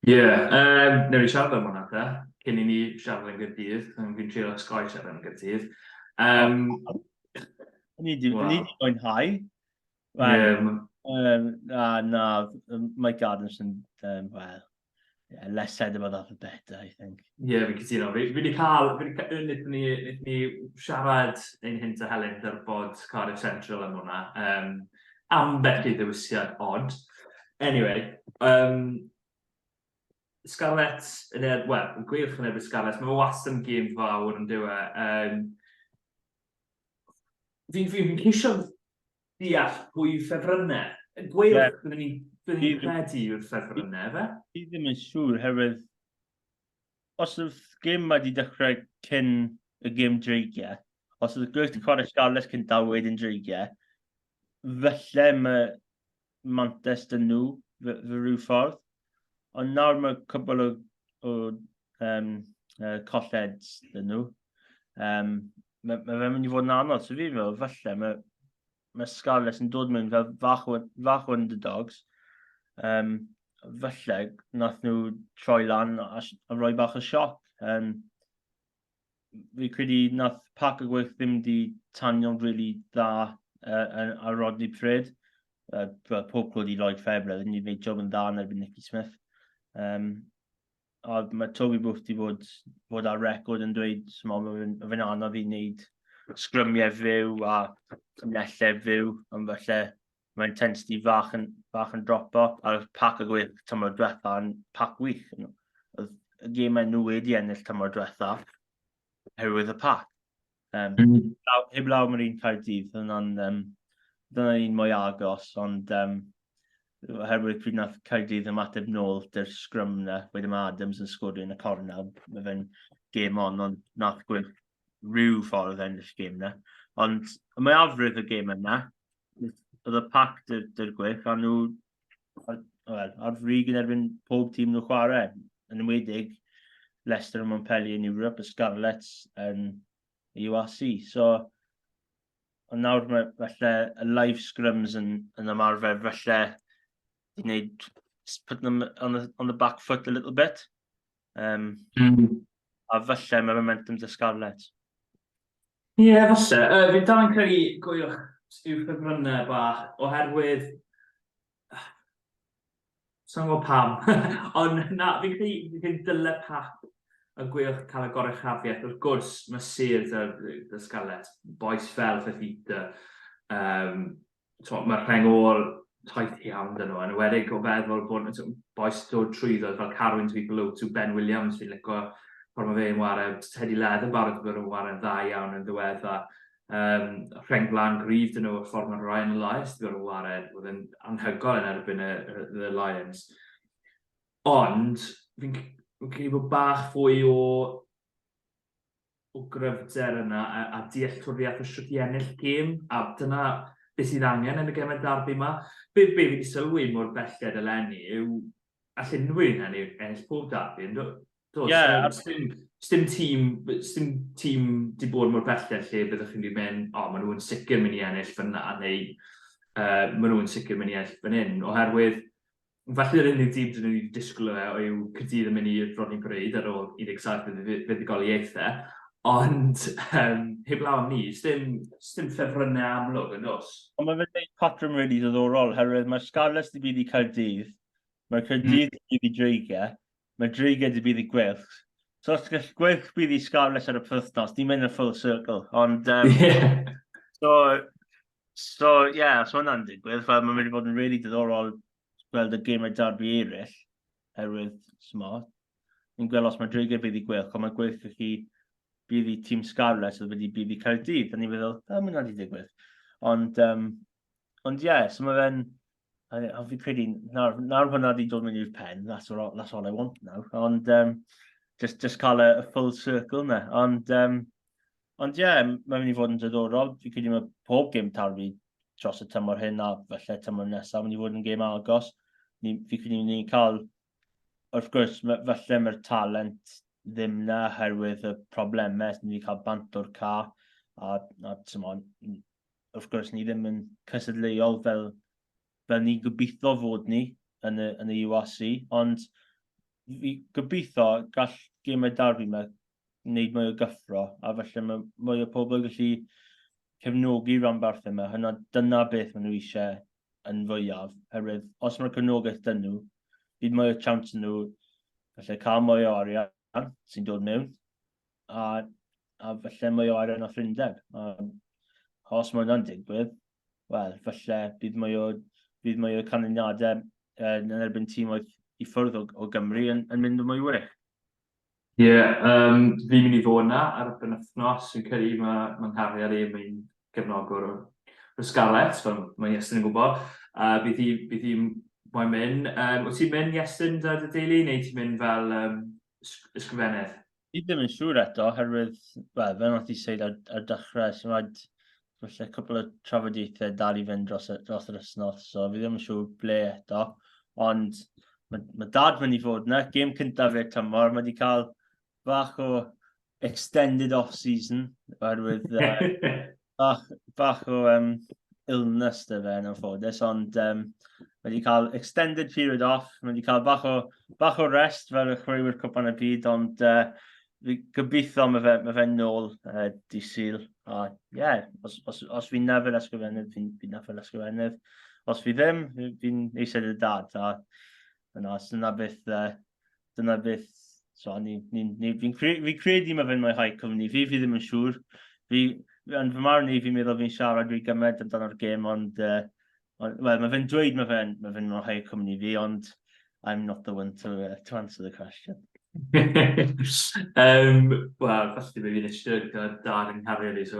D: Newn ni siarad am hwnna te, cyn I ni siarad yn Gaerdydd, fi'n trio osgoi siarad yn Gaerdydd.
E: Ni di mwynhau. Na, Mike Adamson, well, yeah, less said about that the better, I think.
D: Fi'n cytuno. Fi wedi cael, nid ni siarad ein hynt o Helen ar bod Cardiff Central am hwnna. Am beth I ddewisiad odd. Anyway, Scarlets, Gweilch yn erbyn Scarlets, mae wastad yn gêm fawr yn dywe. Fi'n ceisio deall pwy ffefrynnau. Gweilch, byddwn ni'n credu yw'r ffefrynnau, fe?
E: Fi ddim yn siŵr, herwydd os yw'r gêm mae wedi dechrau cyn y gêm Dreigiau, os yw'r Gweilch wedi chwarae Scarlets cyn dawyd yn Dreigiau, felly mae mantes dyn nhw fy rhyw ffordd. Ond nawr mae cwbl o colleds dyn nhw. Mae fe'n mynd I fod yn anodd, so fi fel, falle mae Scarlets yn dod mewn fel fach o underdogs. Falle nath nhw troi lan a rhoi bach o sioc. Fi credu nath Pac y Gweilch ddim wedi tanio'n really dda ar Rodney Pryd. Pob clwyd I Lloyd Febra, ddim wedi gwneud job yn dda yn erbyn Nicky Smith. Mae Toby Booth wedi bod ar record yn dweud fe'n anodd I wneud sgrymiau fyw a cymlellau fyw, ond falle mae intensity fach yn dropo, a Pac y Gweilch tymor diwetha yn Pac wych. Y gemau nhw wedi ennill tymor diwetha, herwydd y Pac. Heb law mae'r un Caerdydd, dyna un mwy agos, ond herwydd pryd nath Caerdydd ymateb nôl dy'r sgrym na, wedyn mae Adams yn sgorio yn y cornel, mae fe'n gêm ond nath Gweilch rhyw ffordd ennill gêm na. Ond mae afrydd y gêm yna, oedd y Pac dy'r Gweilch, a nhw ar frig yn erbyn pob tîm nhw chwarae, yn ymwedig Leicester yn Montpellier yn Europe, y Scarlets yn URC. So, ond nawr mae falle y live scrums yn ymarfer, falle I wneud, put them on the back foot a little bit. A falle mae momentum dy Scarlets.
D: Falle. Fi'n dal yn credu Gweilch yw ffefrynnau bach, oherwydd... Sa'n gwybod pam. Ond na, fi'n credu dyle Pac y Gweilch cael y gorechafiaeth. Wrth gwrs, mae sir dy Scarlets. Boes fel Fethita. Mae'r rheng ôl taith iawn dyn nhw, yn ywedig o feddwl bod boes dod trwyddo fel Carwyn Tweedledee, Ben Williams, fi'n licio ffordd mae fe'n ware, Teddy Leather barod bod yn ware dda iawn yn ddiwedda. Rheng blaen gryf dyn nhw o'r ffordd mae Ryan Elias wedi bod yn ware, oedd yn anhygol yn erbyn y Lions. Ond, fi'n credu bod bach fwy o gryfder yna a dealltwriaeth o sut I ennill gêm, a dyna beth sydd angen yn y gemau darbi yma. Be fi wedi sylwi mor belled eleni yw allan nhw'n ennill pob darbi. Sdim tîm di bod mor belled lle byddwch chi'n mynd, maen nhw'n sicr mynd I ennill fyna, neu maen nhw'n sicr mynd I ennill fan hyn, oherwydd falle'r unig tîm dyn nhw wedi disgwyl yw Caerdydd yn mynd I Rodney Pryd ar ôl 17 fuddugoliaethau. Ond heb law am ni, sdim ffefrynnau amlwg yn os.
E: Ond mae fe'n neud patrwm really ddiddorol, herwydd mae Scarlets di bydd I Caerdydd, mae Caerdydd di bydd I Dreigiau, mae Dreigiau di bydd I Gweilch. So os gall Gweilch bydd I Scarlets ar y penwythnos, di mynd yn full circle. Ond, so hwnna'n digwydd, fel mae'n mynd I fod yn really diddorol gweld y gemau darbi eraill, herwydd smart. Ni'n gweld os mae Dreigiau bydd I Gweilch, ond mae Gweilch chi bydd I tîm Scarlets oedd wedi bydd I Caerdydd, a ni'n feddwl, mae'n nad I digwydd. Ond so mae fe'n, fi credu, nawr hwnna wedi dod mewn i'r pen, that's all I want now. Ond just cael y full circle na. Ond mae'n mynd I fod yn diddorol, fi credu mae pob gêm tarfu dros y tymor hyn a falle tymor nesaf, mynd I fod yn gêm agos. Fi credu ni'n cael wrth gwrs, falle mae'r talent ddim na oherwydd y problemau ni wedi cael bant o'r ca, a wrth gwrs ni ddim yn cysadleuol fel ni gobeithio fod ni yn y URC, ond fi gobeithio gall gemau darbi yma wneud mwy o gyffro, a felly mae mwy o pobl gallu cefnogi rhanbarth yma, dyna beth maen nhw eisiau yn fwyaf, oherwydd os mae'r cefnogaeth dyn nhw, bydd mwy o chance yn nhw felly cael mwy o arian sy'n dod mewn, a felly mwy o arian o ffrindeb. Os mae hwnna'n digwydd, wel, felly bydd mwy o canlyniadau yn erbyn tîm i ffwrdd o Gymru yn mynd yn mwy wych.
F: Ie, fi'n mynd i fod yna ar y wythnos, fi'n credu mae'n nghariad i mae'n gefnogwr o'r Scarlets, fel mae Iestyn yn gwybod. Bydd hi'n moyn mynd. Wyt ti'n mynd, Iestyn, dy deulu, neu ti'n mynd fel ysgrifennydd?
E: Fi ddim yn siŵr eto, oherwydd, fel nath i seid ar dechrau, sy'n rhaid falle cwpl o trafodaethau dal i fynd dros yr wythnos, so fi ddim yn siŵr ble eto, ond mae dad mynd i fod yna, gêm cyntaf i'r tymor, mae wedi cael bach o extended off-season, oherwydd bach o illness dy fe yn ffodus, ond mae wedi cael extended period off, mae wedi cael bach o rest fel y chwaraewyr cwpan y byd, ond fi gobeithio mae fe nôl di Sul. Os fi'n nefel ysgrifennydd, fi'n nefel ysgrifennydd. Os fi ddim, fi'n eisiau dy dad. Dyna beth, so fi'n credu mae fe'n mwynhau cwmni. Fi ddim yn siŵr. Yn fy marn i, fi'n meddwl fi'n siarad rhy gymaint amdano'r gêm, ond mae fe'n dweud mae fe'n mwynhau cwmni fi, ond I'm not the one to answer the question.
F: Wel, falle fi'n eisiau dad yn nghariad i, so,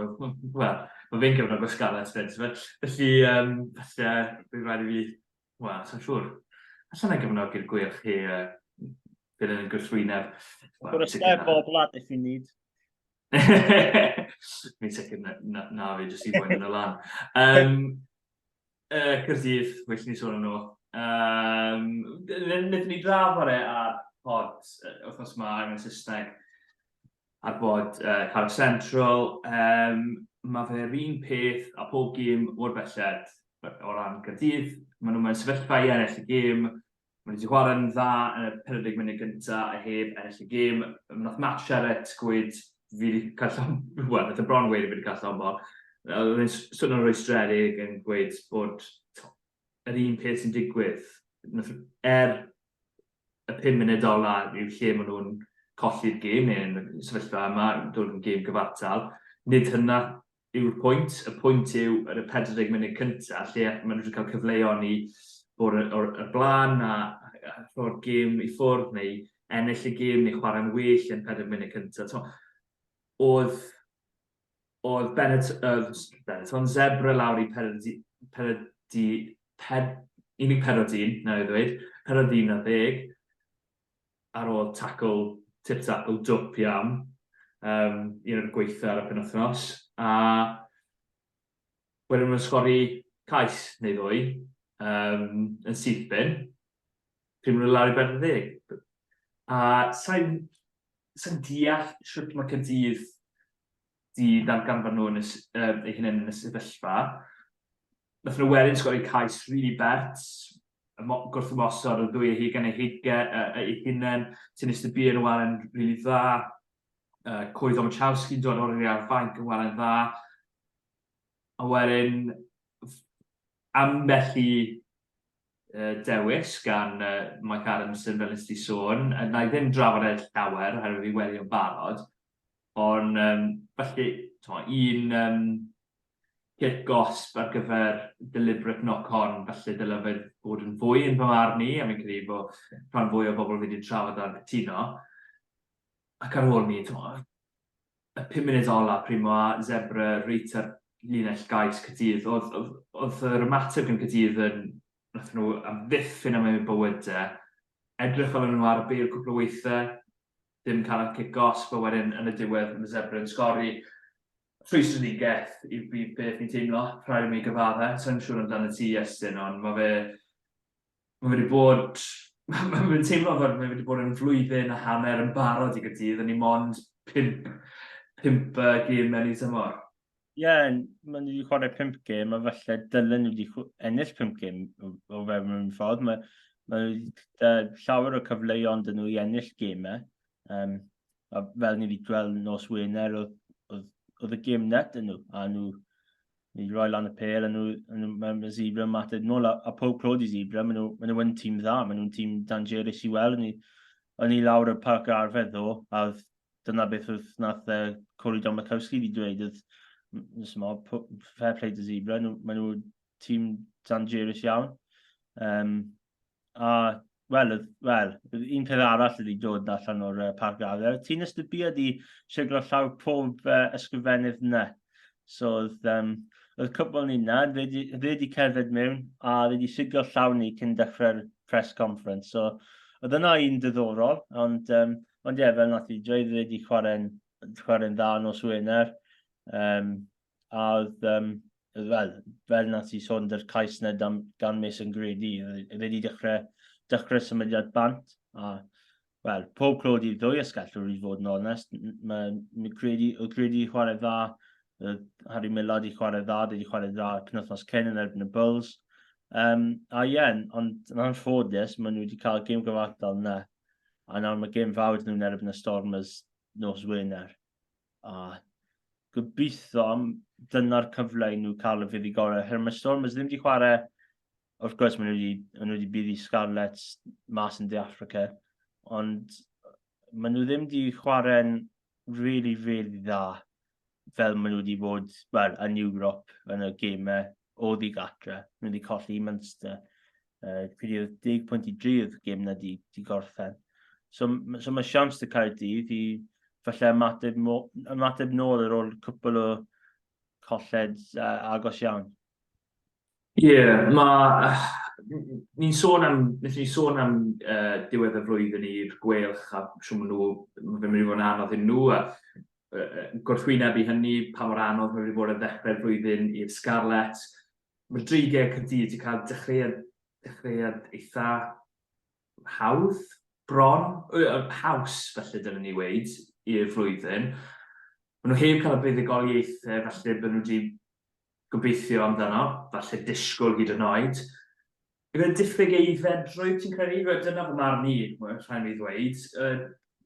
F: wel, mae fe'n cyfnod o Scarlets fyd, felly, falle, fi'n rhaid i fi, wel, sa'n siŵr, allan ei gyfnod gyda'r Gweilch chi bydd yn gwrthwyneb.
E: For a step bob lad if you need.
F: Mi'n sicr na fi jyst i boen yn y lan. Caerdydd, well ni sôn yn nhw. Nid ni draf ar ar pod wythnos yma yn y Saesneg ar bod Cardiff Central. Mae fe'r un peth a pob gêm o'r belled o ran Caerdydd. Maen nhw'n sefyllfa i ennill y gêm. Maen nhw wedi chwarae yn dda yn y 40 munud gyntaf a heb ennill y gêm. Nath Matt Sherritt gweud fi wedi cael wel, nath y bron wedi wedi cael llombol. Oedd e'n sôn yn rhoi stredig yn gweud bod yr un peth sy'n digwydd. Y 5 munud ola yw lle maen nhw'n colli'r gêm neu'n sefyllfa yma, dod yn gêm gyfartal. Nid hynna yw'r pwynt. Y pwynt yw yr 40 munud cyntaf, lle maen nhw wedi cael cyfleon i bod o'r blaen a rhoi'r gêm i ffwrdd neu ennill y gêm neu chwarae'n well yn 40 munud cyntaf. Oedd Benetton zebra lawr i 11 ar ôl tip-tackle dwp iawn, un o'r gweithio ar y penwythnos, a wedyn nhw'n sgori cais neu ddwy yn thipyn, pryd maen nhw lawr i 40. A sa'n deall sut mae Caerdydd di darganfod nhw eu hunain yn y sefyllfa. Nath nhw wedyn sgori cais rili bet, gwrthymosod o ddwy gan eu hunain, Tennis the Beer yn walen rili dda, Cwydd Omachowski'n dod o'r ar fainc yn walen dda, a wedyn ambell i dewis gan Mike Adamson fel ysdi sôn, na i ddim drafod llawer oherwydd fi wedi o'n barod, ond felly un kick-gosp ar gyfer deliberate knock-on, felly dylai fe bod yn fwy yn fy marn i, a mi'n credu bod rhan fwy o bobl wedi trafod ar cytuno. Ac ar ôl ni, y 5 munud ola, pryd mae zebra reit ar linell gais Caerdydd, oedd yr ymateb gan Caerdydd yn nath nhw amddiffyn am eu bywydau, edrych fel nhw ar y beir cwpl o weithiau, ddim cael y kick-gosp, a wedyn yn y diwedd yn y zebra yn sgori. Trwysrinigaeth i beth ni'n teimlo, rhaid i mi gyfaddau. Sa'n siŵr amdano ti, Iestyn, ond mae fe wedi bod Mae'n teimlo fod mae wedi bod yn flwyddyn a hanner yn barod i Gaerdydd, a ni mond 5 gêm mewn i tymor.
E: Ie, maen nhw wedi chwarae 5 gêm, a falle dylen nhw wedi ennill 5 gêm o fewn mewn ffordd. Mae llawer o cyfleuon dyn nhw i ennill gêmau. A fel ni wedi gweld nos Wener, oedd y gêm net yn nhw, a nhw wedi rhoi lan y pel, a mae Zebra yn mateb nôl, a pob clod i Zebra, maen nhw yn tîm dda, maen nhw'n tîm dangerous i weld. O'n i lawr y parc arfer ddo, a dyna beth oedd nath Corey Domakowski wedi dweud, fair play to Zebra, maen nhw'n tîm dangerous iawn. A wel, un peth arall wedi dod allan o'r parc arfer. Ti'n ystybiad i siglo llaw pob ysgrifennydd yna. So oedd cwbl ni yna, fe wedi cerdded mewn, a fe wedi siglo llaw ni cyn dechrau'r press conference. So oedd yna un diddorol, ond fel nath i dweud, fe wedi chwarae'n dda nos Wener. A oedd, fel nath i sôn dy'r cais na gan Mason Grady, fe wedi dechrau symudiad bant. A, wel, pob clod i'r ddwy ysgellwr i fod yn onest. Oedd Grady chwarae dda, Harry Millard i chwarae dda, wedi chwarae dda penwythnos cyn yn erbyn y Bulls. A ie, ond yn anffodus, maen nhw wedi cael gêm gyfartal yna. A nawr mae gêm fawr nhw'n erbyn y Stormers nos Wener. A gobeithio dyna'r cyfle i nhw cael y fydd i gorau. Mae Stormers ddim wedi chwarae, wrth gwrs maen nhw wedi bydd i Scarlets mas yn Affrica, ond maen nhw ddim wedi chwarae'n really, really dda fel maen nhw wedi bod yn Ewrop yn y gemau o ddigatra. Maen nhw wedi colli i Munster. 10.3 oedd gêm na di gorffen. So mae siams dy Caerdydd i falle ymateb nôl ar ôl cwpl o colled agos iawn.
F: Ie, ni'n sôn am diwedd y flwyddyn i'r Gweilch, a siwm fe'n mynd i fod yn anodd i'n nhw, a gwrthwynebu hynny, pa mor anodd mae'n mynd i fod yn ddechrau'r flwyddyn i'r Scarlets. Mae'r Dreigiau Caerdydd wedi cael dechreuad eitha hawdd, bron, haws felly dyna ni weid, i'r flwyddyn. Maen nhw heb cael y buddugoliaethau, felly bod nhw wedi gobeithio amdano, falle disgwyl hyd yn oed. Yw'n diffyg aeddfedrwydd ti'n credu? Dyna fy marn ni, rhaid mi ddweud,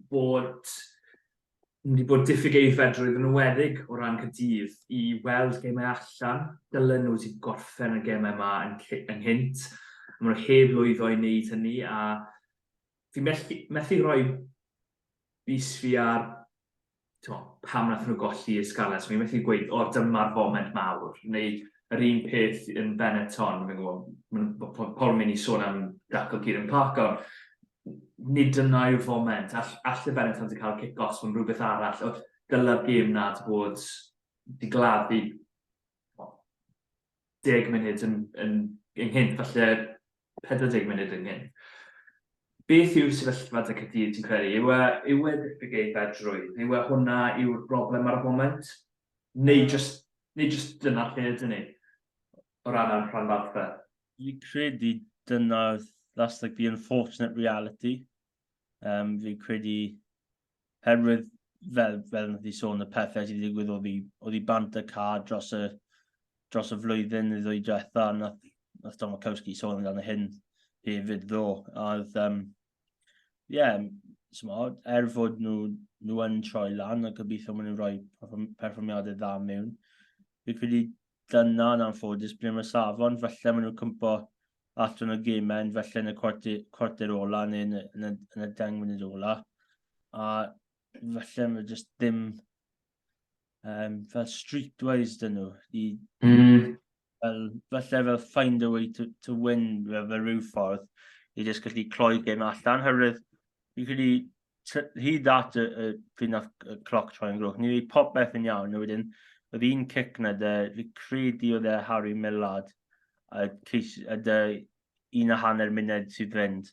F: bod wedi bod diffyg aeddfedrwydd yn ywedig o ran Caerdydd i weld gemau allan. Dylen nhw wedi gorffen y gemau yma ynghynt. Maen nhw heb lwyddo i wneud hynny, a fi methu rhoi bus fi ar pam nath nhw golli i'r Scarlets. Fi'n methu gweud, dyma'r foment mawr. Neu yr un peth yn Benetton, fi'n gwybod, Paul mynd i sôn am Dacl Kieran Clark, nid yna yw'r foment. All y Benetton wedi cael kick-offs mewn rhywbeth arall. Dyla'r gêm na wedi bod wedi gladdu 10 munud yn ynghynt, falle 40 munud ynghynt. Beth yw'r sefyllfa dy Caerdydd ti'n credu? Yw e diffyg aeddfedrwydd? Yw hwnna yw'r broblem ar y foment? Neu just dyna'r lle ydyn ni? O ran am rhanbarthau?
E: Fi'n credu that's like the unfortunate reality. Fi'n credu, herwydd fel nath i sôn y pethau sydd wedi digwydd oedd i bant y car dros y flwyddyn y ddwy diwetha, nath Domakowski sôn amdano hyn hefyd ddo. Er fod nhw yn troi lan, a gobeithio maen nhw'n rhoi perfformiadau dda mewn. Fi'n credu dyna'n anffodus ble mae'r safon, falle maen nhw'n cwmpo allan o gemau, falle yn y cwarter ola neu yn y 10 munud ola. A falle mae jyst ddim fel streetwise dyn nhw. Falle fel find a way to win fel rhyw ffordd i jyst gallu cloi gêm allan. Herwydd, fi'n credu hyd at y pryd nath y cloc troi'n grwch, ni wedi popeth yn iawn. Wedyn, oedd un cic na fi'n credu oedd Harry Millard a 1.5 munud sydd fynd.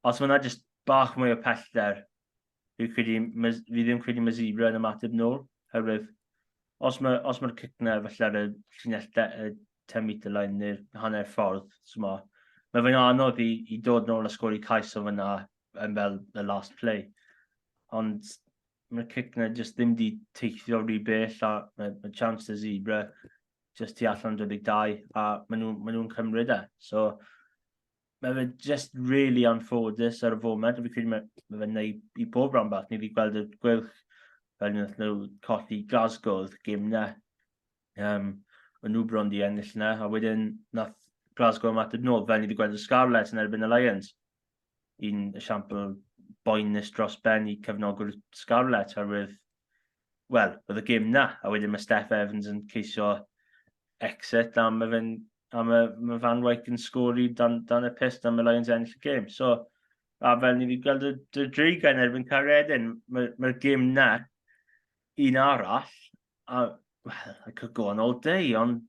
E: Os mae yna jyst bach mwy o pellter, fi ddim credu mae Zebra yn ymateb nôl. Herwydd, os mae'r cic na falle ar y llinell 10 metre line neu'r hanner ffordd, mae fe'n anodd i dod nôl a sgori cais o fyna yn fel y last play. Ond mae'r cic na just ddim di teithio rhy bell a mae chance y zebra just tu allan 22 a maen nhw'n cymryd e. So mae fe just really anffodus ar y foment. Fi credu mae fe'n neud i bob rhan bach. Ni wedi gweld y Gweilch fel wnaeth nhw colli Glasgow gym na. Mae nhw bron di ennill na, a wedyn nath Glasgow ymateb nôl fel ni wedi gweld y Scarlets yn erbyn y Lions. Un esiampl boenus dros ben i cefnogwr Scarlets arwydd, wel, oedd y gym na, a wedyn mae Steph Evans yn ceisio exit, a mae Van Wyk yn sgori dan y pist, a mae Lions ennill y gym. So, a fel ni wedi gweld y Dreigiau yn erbyn Caerdydd, mae'r gym na, un arall, a well, I could go on all day, ond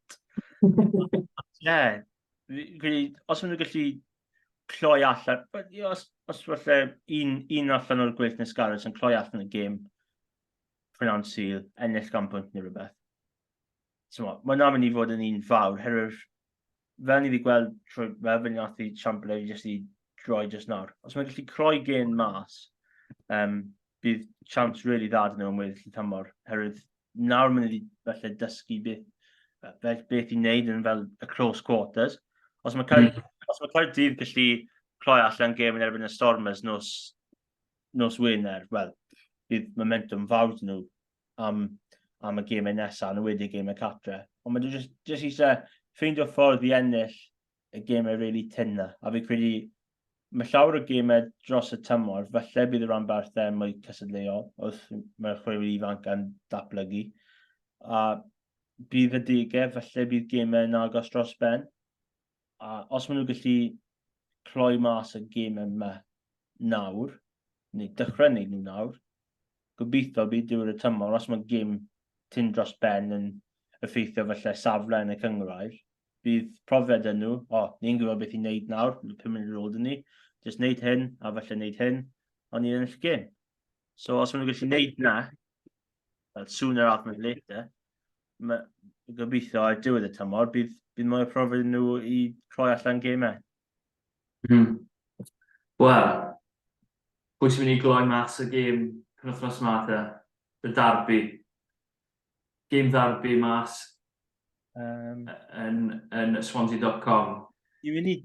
E: yeah, os maen nhw'n gallu cloi allan, os falle un allan o'r Gweilch neu Scarlets yn cloi allan y gêm prynawn sydd, ennill gan pwynt neu rhywbeth. So, mae'n am yn i fod yn un fawr, herwydd fel ni wedi gweld trwy fel fe nath i Chamberlain jyst i droi jyst nawr. Os mae'n gallu croi gen mas, bydd chance really dda dyn nhw yn weddill i tymor, herwydd nawr mae'n wedi falle dysgu beth i wneud yn fel y close quarters. Os mae Caerdydd gallu cloi allan gêm yn erbyn y Stormers nos Wener, wel, bydd momentum fawr nhw am y gêm nesaf yn wedi gêm y catre. Ond mae nhw jyst eisiau ffeindio ffordd i ennill y gêmau really tynna. A fi credu mae llawer o gêmau dros y tymor, falle bydd y rhanbarthau mwy cysadleuol, wrth mae'r chwaraewyr ifanc yn datblygu. A bydd y degau, falle bydd gêmau yn agos dros ben. A os maen nhw gallu cloi mas y gêmau yma nawr, neu dechrau wneud nhw nawr, gobeithio bydd diwedd y tymor, os mae gêm tyn dros ben yn effeithio falle safle yn y cyngrair, bydd profiad yn nhw, ni'n gwybod beth i wneud nawr, 5 munud ar ôl ni, jyst wneud hyn, a falle wneud hyn, ond ni'n ennill gêm. So os maen nhw'n gallu wneud na, well, sooner rather than later, gobeithio ar diwedd y tymor, bydd mwy o profiad nhw i croi allan gêmau.
F: Wel, pwy sy'n mynd i gloi mas y gêm penwythnos yma te? Y ddarbi. Gêm ddarbi mas yn swansea.com.
E: Ti'n mynd
F: i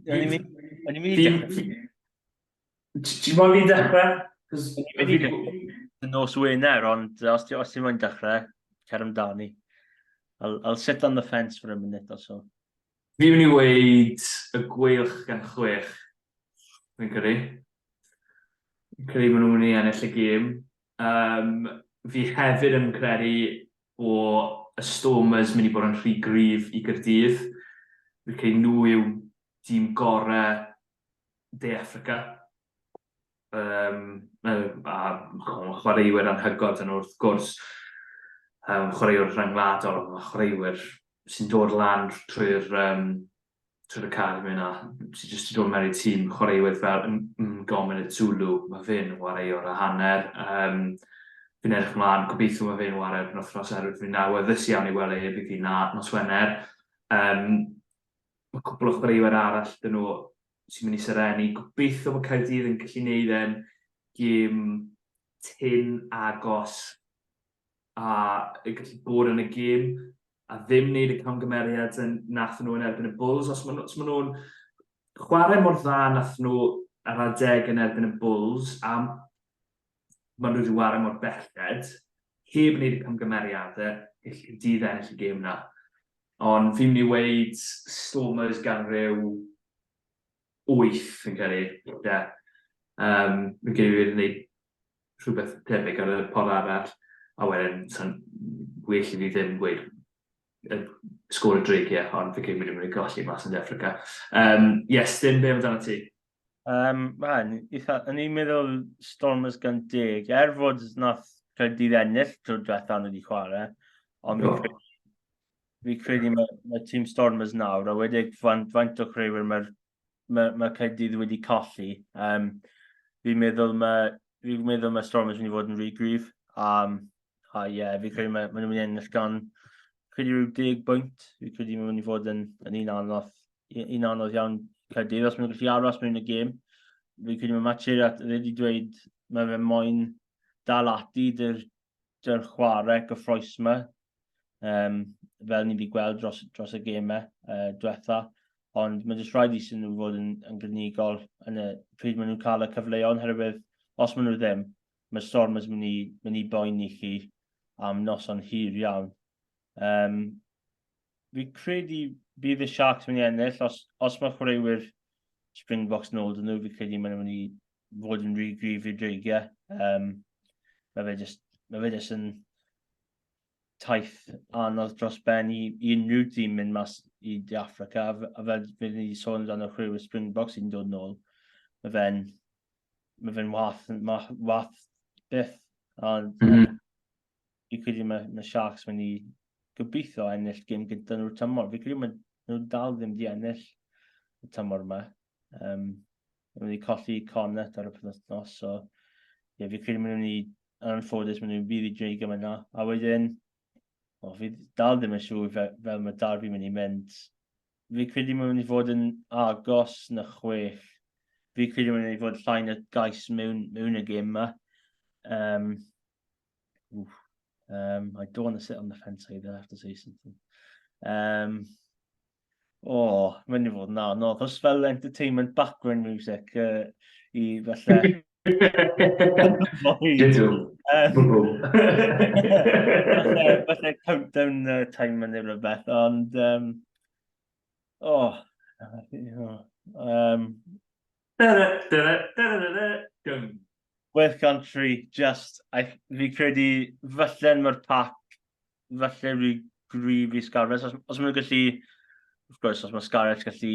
F: dechrau?
E: i nos Wener, ond os ti'n mynd dechrau, cer amdani. I'll sit on the fence for a minute or so.
F: Fi'n mynd i weid y Gweilch gan 6. Fi'n credu. Fi'n credu maen nhw'n mynd i ennill y gêm. Fi hefyd yn credu o y Stormers mynd i bod yn rhy gryf i Caerdydd. Fi'n credu nhw yw tîm gorau De Affrica. Chwaraewyr anhygod yn wrth gwrs. Chwaraewyr rhyngwladol, chwaraewyr sy'n dod lan trwy'r academy yna, sy'n jyst i dod mewn i tîm chwaraewyr fel Gomyn y Zulu, mae fe'n chwaraewr a hanner. Fi'n edrych ymlaen, gobeithio mae fe'n wario yn wythnos erwydd fi'n awyddus iawn i weld ei bydd fi'n nos Wener. Mae cwbl o chwaraewyr arall dyn nhw sy'n mynd i syrenu. Gobeithio mae Caerdydd yn gallu gwneud e'n gêm tyn agos a yn gallu bod yn y gêm a ddim wneud y camgymeriad nath nhw yn erbyn y Bulls. Os maen nhw'n chwarae mor dda nath nhw ar adeg yn erbyn y Bulls a maen nhw wedi chwarae mor belled, heb wneud y camgymeriadau, gallu dydd ennill y gêm na. Ond fi'n mynd i weid Stormers gan ryw 8 yn credu. Fi'n credu fi'n gwneud rhywbeth tebyg ar y pod arall. A wedyn, well i fi ddim gweud sgôr y Dreigiau, ond fi'n credu mynd i'n golli mas yn Affrica. Yes, dim be amdano ti?
E: Yn i'n meddwl Stormers gan 10, fod nath Caerdydd ennill drwy'r diwethaf nhw wedi chwarae, ond fi credu mae tîm Stormers nawr, a wedi faint o chwaraewyr mae Caerdydd wedi colli. Fi'n meddwl mae Stormers wedi fod yn rhy gryf, a fi credu mae nhw'n mynd i ennill gan rhyw 10 bwynt. Fi credu mae nhw'n mynd i fod yn un anodd iawn Caerdydd, os maen nhw'n gallu aros mewn y gêm. Fi'n credu mae Maturiat wedi dweud mae fe moyn dal ati dy'r chwarae gyffroes yma. Fel ni wedi gweld dros y gemau diwetha. Ond mae jyst rhaid i sy'n nhw fod yn gynigol yn y pryd maen nhw'n cael y cyfleon, herwydd os maen nhw ddim, mae Stormers mynd i boen i chi am noson hir iawn. Fi credu bydd y Sharks mynd i ennill, os mae chwaraewyr Springboks nôl dyn nhw, fi credu maen nhw'n mynd i fod yn rhy gryf i'r Dreigiau. Mae fe jyst yn taith anodd dros ben i unrhyw tîm mynd mas i Affrica, a fel fydd ni sôn amdano chwaraewyr Springboks sy'n dod nôl, mae fe'n wath byth. Fi credu mae Sharks mynd i gobeithio ennill gêm gyda nhw'r tymor. Fi credu mae nhw dal ddim di ennill y tymor yma. Mae'n mynd i colli Connacht ar y penwythnos, so fi credu mae'n mynd i, yn anffodus, mae'n mynd i bydd i Dreigiau yna. A wedyn, fi dal ddim yn siŵr fel mae Darbi mynd i mynd. Fi credu mae'n mynd i fod yn agos na 6. Fi credu mae'n mynd i fod llain y gais mewn y gêm yma. I don't want to sit on the fence either, I have to say something. Mae'n mynd i fod yn anodd. Os fel entertainment background music i falle... Falle countdown time yn ei rhywbeth, ond... Gweilch country, just... Fi credu falle mae'r pac, falle rhy gryf i Scarlets. Os maen nhw'n gallu... Of course, os mae Scarlets gallu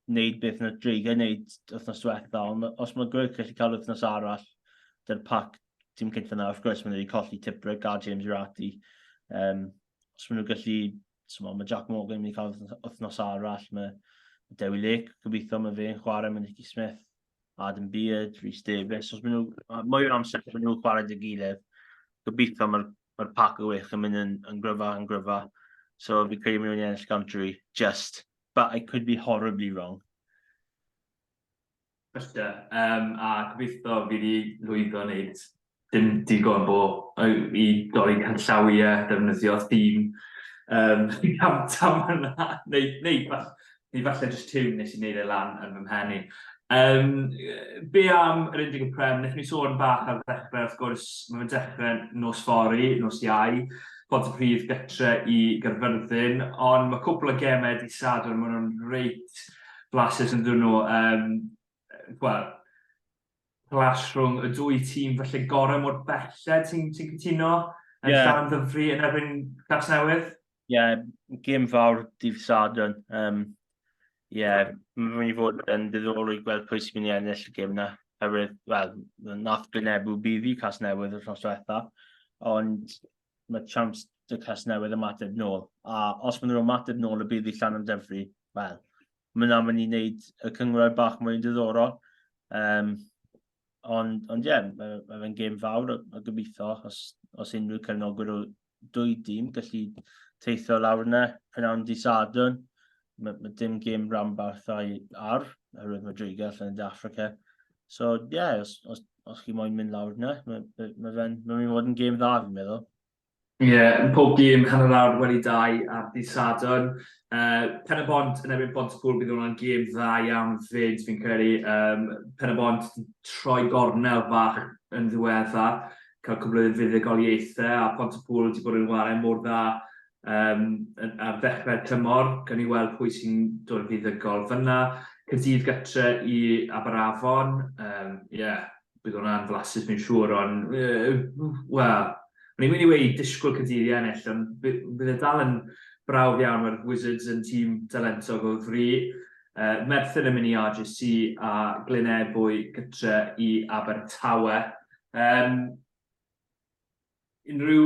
E: wneud beth na Dreigiau wneud wythnos diwetha, ond os mae Gweilch gallu cael wythnos arall, dy'r pac tîm cyntaf yna, of course, maen nhw wedi colli Tiprig a James Urati. Os maen nhw gallu, mae Jack Morgan wedi cael wythnos arall, mae Dewi Lake, gobeithio mae fe'n chwarae, mae Nicky Smith, Adam Beard, Rhys Davies. Os maen nhw, mwy o'r amser, maen nhw'n chwarae dy gilydd, gobeithio mae'r pac o wych yn mynd yn gryfa. So fi credu maen nhw'n ennill country, but I could be horribly wrong.
F: Fyste, a gobeithio fi wedi lwyddo wneud dim digon bo i dorri canllawiau defnyddio thîm tam yna, neu falle just tiwn nes i wneud e lan yn fy mhen i. Be am yr 11 Prem, wnaethon ni sôn bach ar ddechrau, wrth gwrs, mae'n dechrau nos fori, nos iau, Pontypridd gytre i Gaerfyrddin, ond mae cwpl o gemau di Sadwrn, maen nhw'n reit blasus yn dyn nhw. Clash rhwng y 2 tîm felly gorau mor belled ti'n cytuno yn llawn ddyfru yn erbyn Casnewydd?
E: Gêm fawr dydd Sadwrn. Mae'n mynd i fod yn diddorol i gweld pwy sy'n mynd i ennill y gêm yna. Nath Gwynebu bydd i Casnewydd wythnos diwetha, ond mae chance dy Casnewydd ymateb nôl. A os maen nhw'n ymateb nôl y bydd i llan am dyfru, mae'n mynd i wneud y cyngor bach mwy'n diddorol. Ond mae fe'n gêm fawr a gobeithio os unrhyw cefnogwr o 2 tîm gallu teithio lawr yna prynawn dydd Sadwrn. Mae dim gêm ranbarth ar, oherwydd mae Dreigiau allan yn Affrica. So, os chi moyn mynd lawr yna, mae'n mynd i fod yn gêm dda, fi'n meddwl.
F: Pob gêm hanner awr wedi 2 ar dydd Sadwrn. Pen y Bont yn erbyn Pontypridd bydd hwnna'n gêm dda iawn fyd, fi'n credu. Pen y Bont troi gornel bach yn ddiwedda, cael cwbl o fuddugoliaethau, a Pontypridd wedi bod yn chwarae mor dda ar ddechrau tymor, gan i weld pwy sy'n dod yn fuddugol fyna. Caerdydd gytre i Aberafon, bydd hwnna'n flasus fi'n siŵr, ond, Mae'n mynd i wei disgwyl Caerdydd i ennill, ond bydd e dal yn brawd iawn, mae'r Wizards yn tîm talentog o fri. Merthyr yn mynd i RGC a Glynebwy gytre i Abertawe. Unrhyw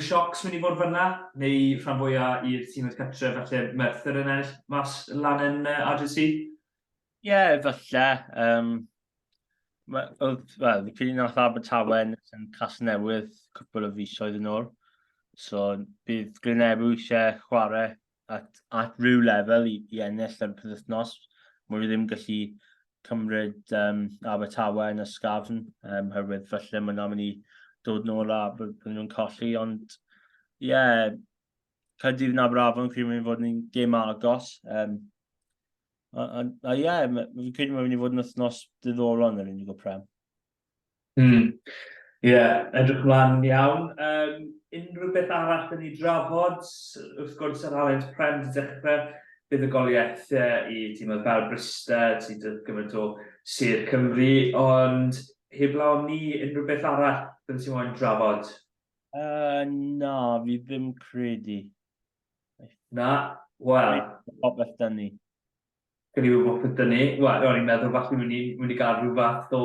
F: siocs mynd i fod fyna, neu rhan fwyaf i'r tîm oedd gytre, falle Merthyr yn ennill mas lan yn RGC?
E: Falle. Fi credu nath Abertawe yn Casnewydd cwpl o fisoedd yn ôl. So, bydd Glynebwy eisiau chwarae at rhyw lefel i ennill ar y penwythnos. mwy ddim gallu cymryd Abertawe yn ysgafn, herwydd falle ma'n mynd i dod nôl a bydden nhw'n colli, ond Caerdydd yn Aberafon, fi'n mynd i fod yn gêm agos. Fi'n credu mae'n mynd i fod yn wythnos diddorol yn yr unig o prem.
F: Edrych mlaen iawn. Unrhyw beth arall yn ei drafod, wrth gwrs yr Aled Prem di dechrau, bydd y goliaeth i tîmoedd fel Bristol, sydd yn gymaint o Sir Cymru, ond heblaw ni unrhyw beth arall bydd ti'n moyn drafod?
E: Na, fi ddim credu.
F: Na? Wel.
E: Popeth dyn ni.
F: Gen i wybod beth dyn ni. Wel, o'n i'n meddwl fath ni'n mynd i gael rhyw fath o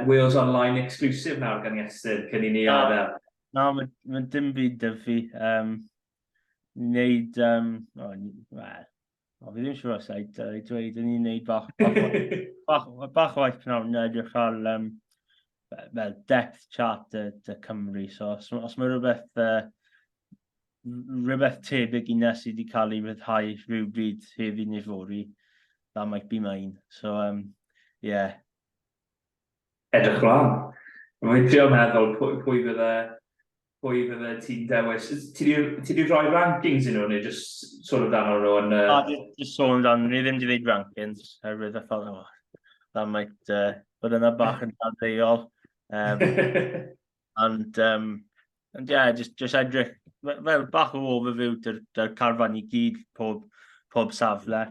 F: Wales Online exclusive nawr gan Iestyn, cyn i ni adael.
E: Na, mae'n dim byd dy fi. Wneud, fi ddim siŵr os aid dweud, ni'n neud bach o waith nawr, yn edrych ar depth chart y Cymru. So, os mae rhywbeth tebyg i nes i wedi cael ei ryddhau rhywbryd heddi neu fori, that might be mine. So,
F: Edrych mlaen. Mae'n trio meddwl pwy fydde ti'n dewis. Ti di rhoi rankings i nhw, neu just sôn amdano nhw yn...
E: Just sôn amdano, ni ddim wedi gwneud rankings, herwydd I thought, that might bod yna bach yn dadleuol. Just edrych, fel bach o overview dy'r carfan i gyd pob safle.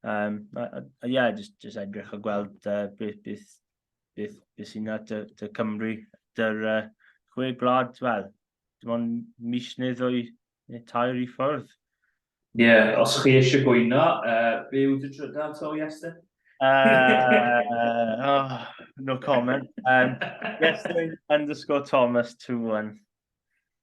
E: Just edrych a gweld beth sy'n na dy Cymru, dy'r chwe gwlad, wel, dim ond mis neu ddwy neu tair i ffwrdd.
F: Os chi eisiau gwyno, be yw dy trydan to, Iestyn?
E: No comment. Iestyn _Thomas21.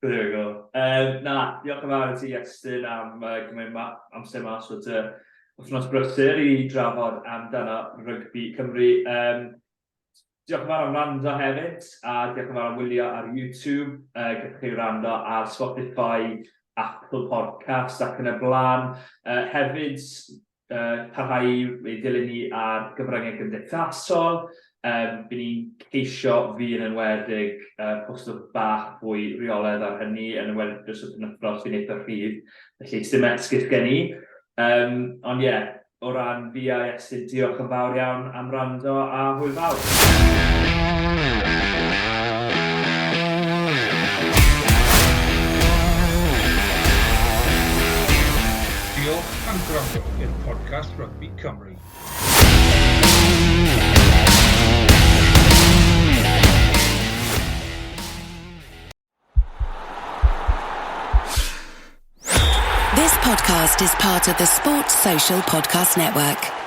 F: There we go. Diolch yn fawr i ti, Iestyn, am gymryd amser mas o dy wythnos brysur i drafod amdano rygbi Cymru. Diolch yn fawr am rando hefyd, a diolch yn fawr am wylio ar YouTube. Gallwch chi rando ar Spotify, Apple Podcast ac yn y blaen. Hefyd, parhau i dilyn ni ar gyfryngau gymdeithasol. Bydd ni'n ceisio fi yn enwedig posto bach fwy reoledd ar hynny, yn enwedig dros y penwythnos fi'n eitha rhydd. Felly, dim esgus gen i. Ond o ran fi a Iestyn, diolch yn fawr iawn am rando a hwyl fawr.
C: Diolch am gwrando i'r podcast Rugby Cymru.
G: This podcast is part of the Sports Social Podcast Network.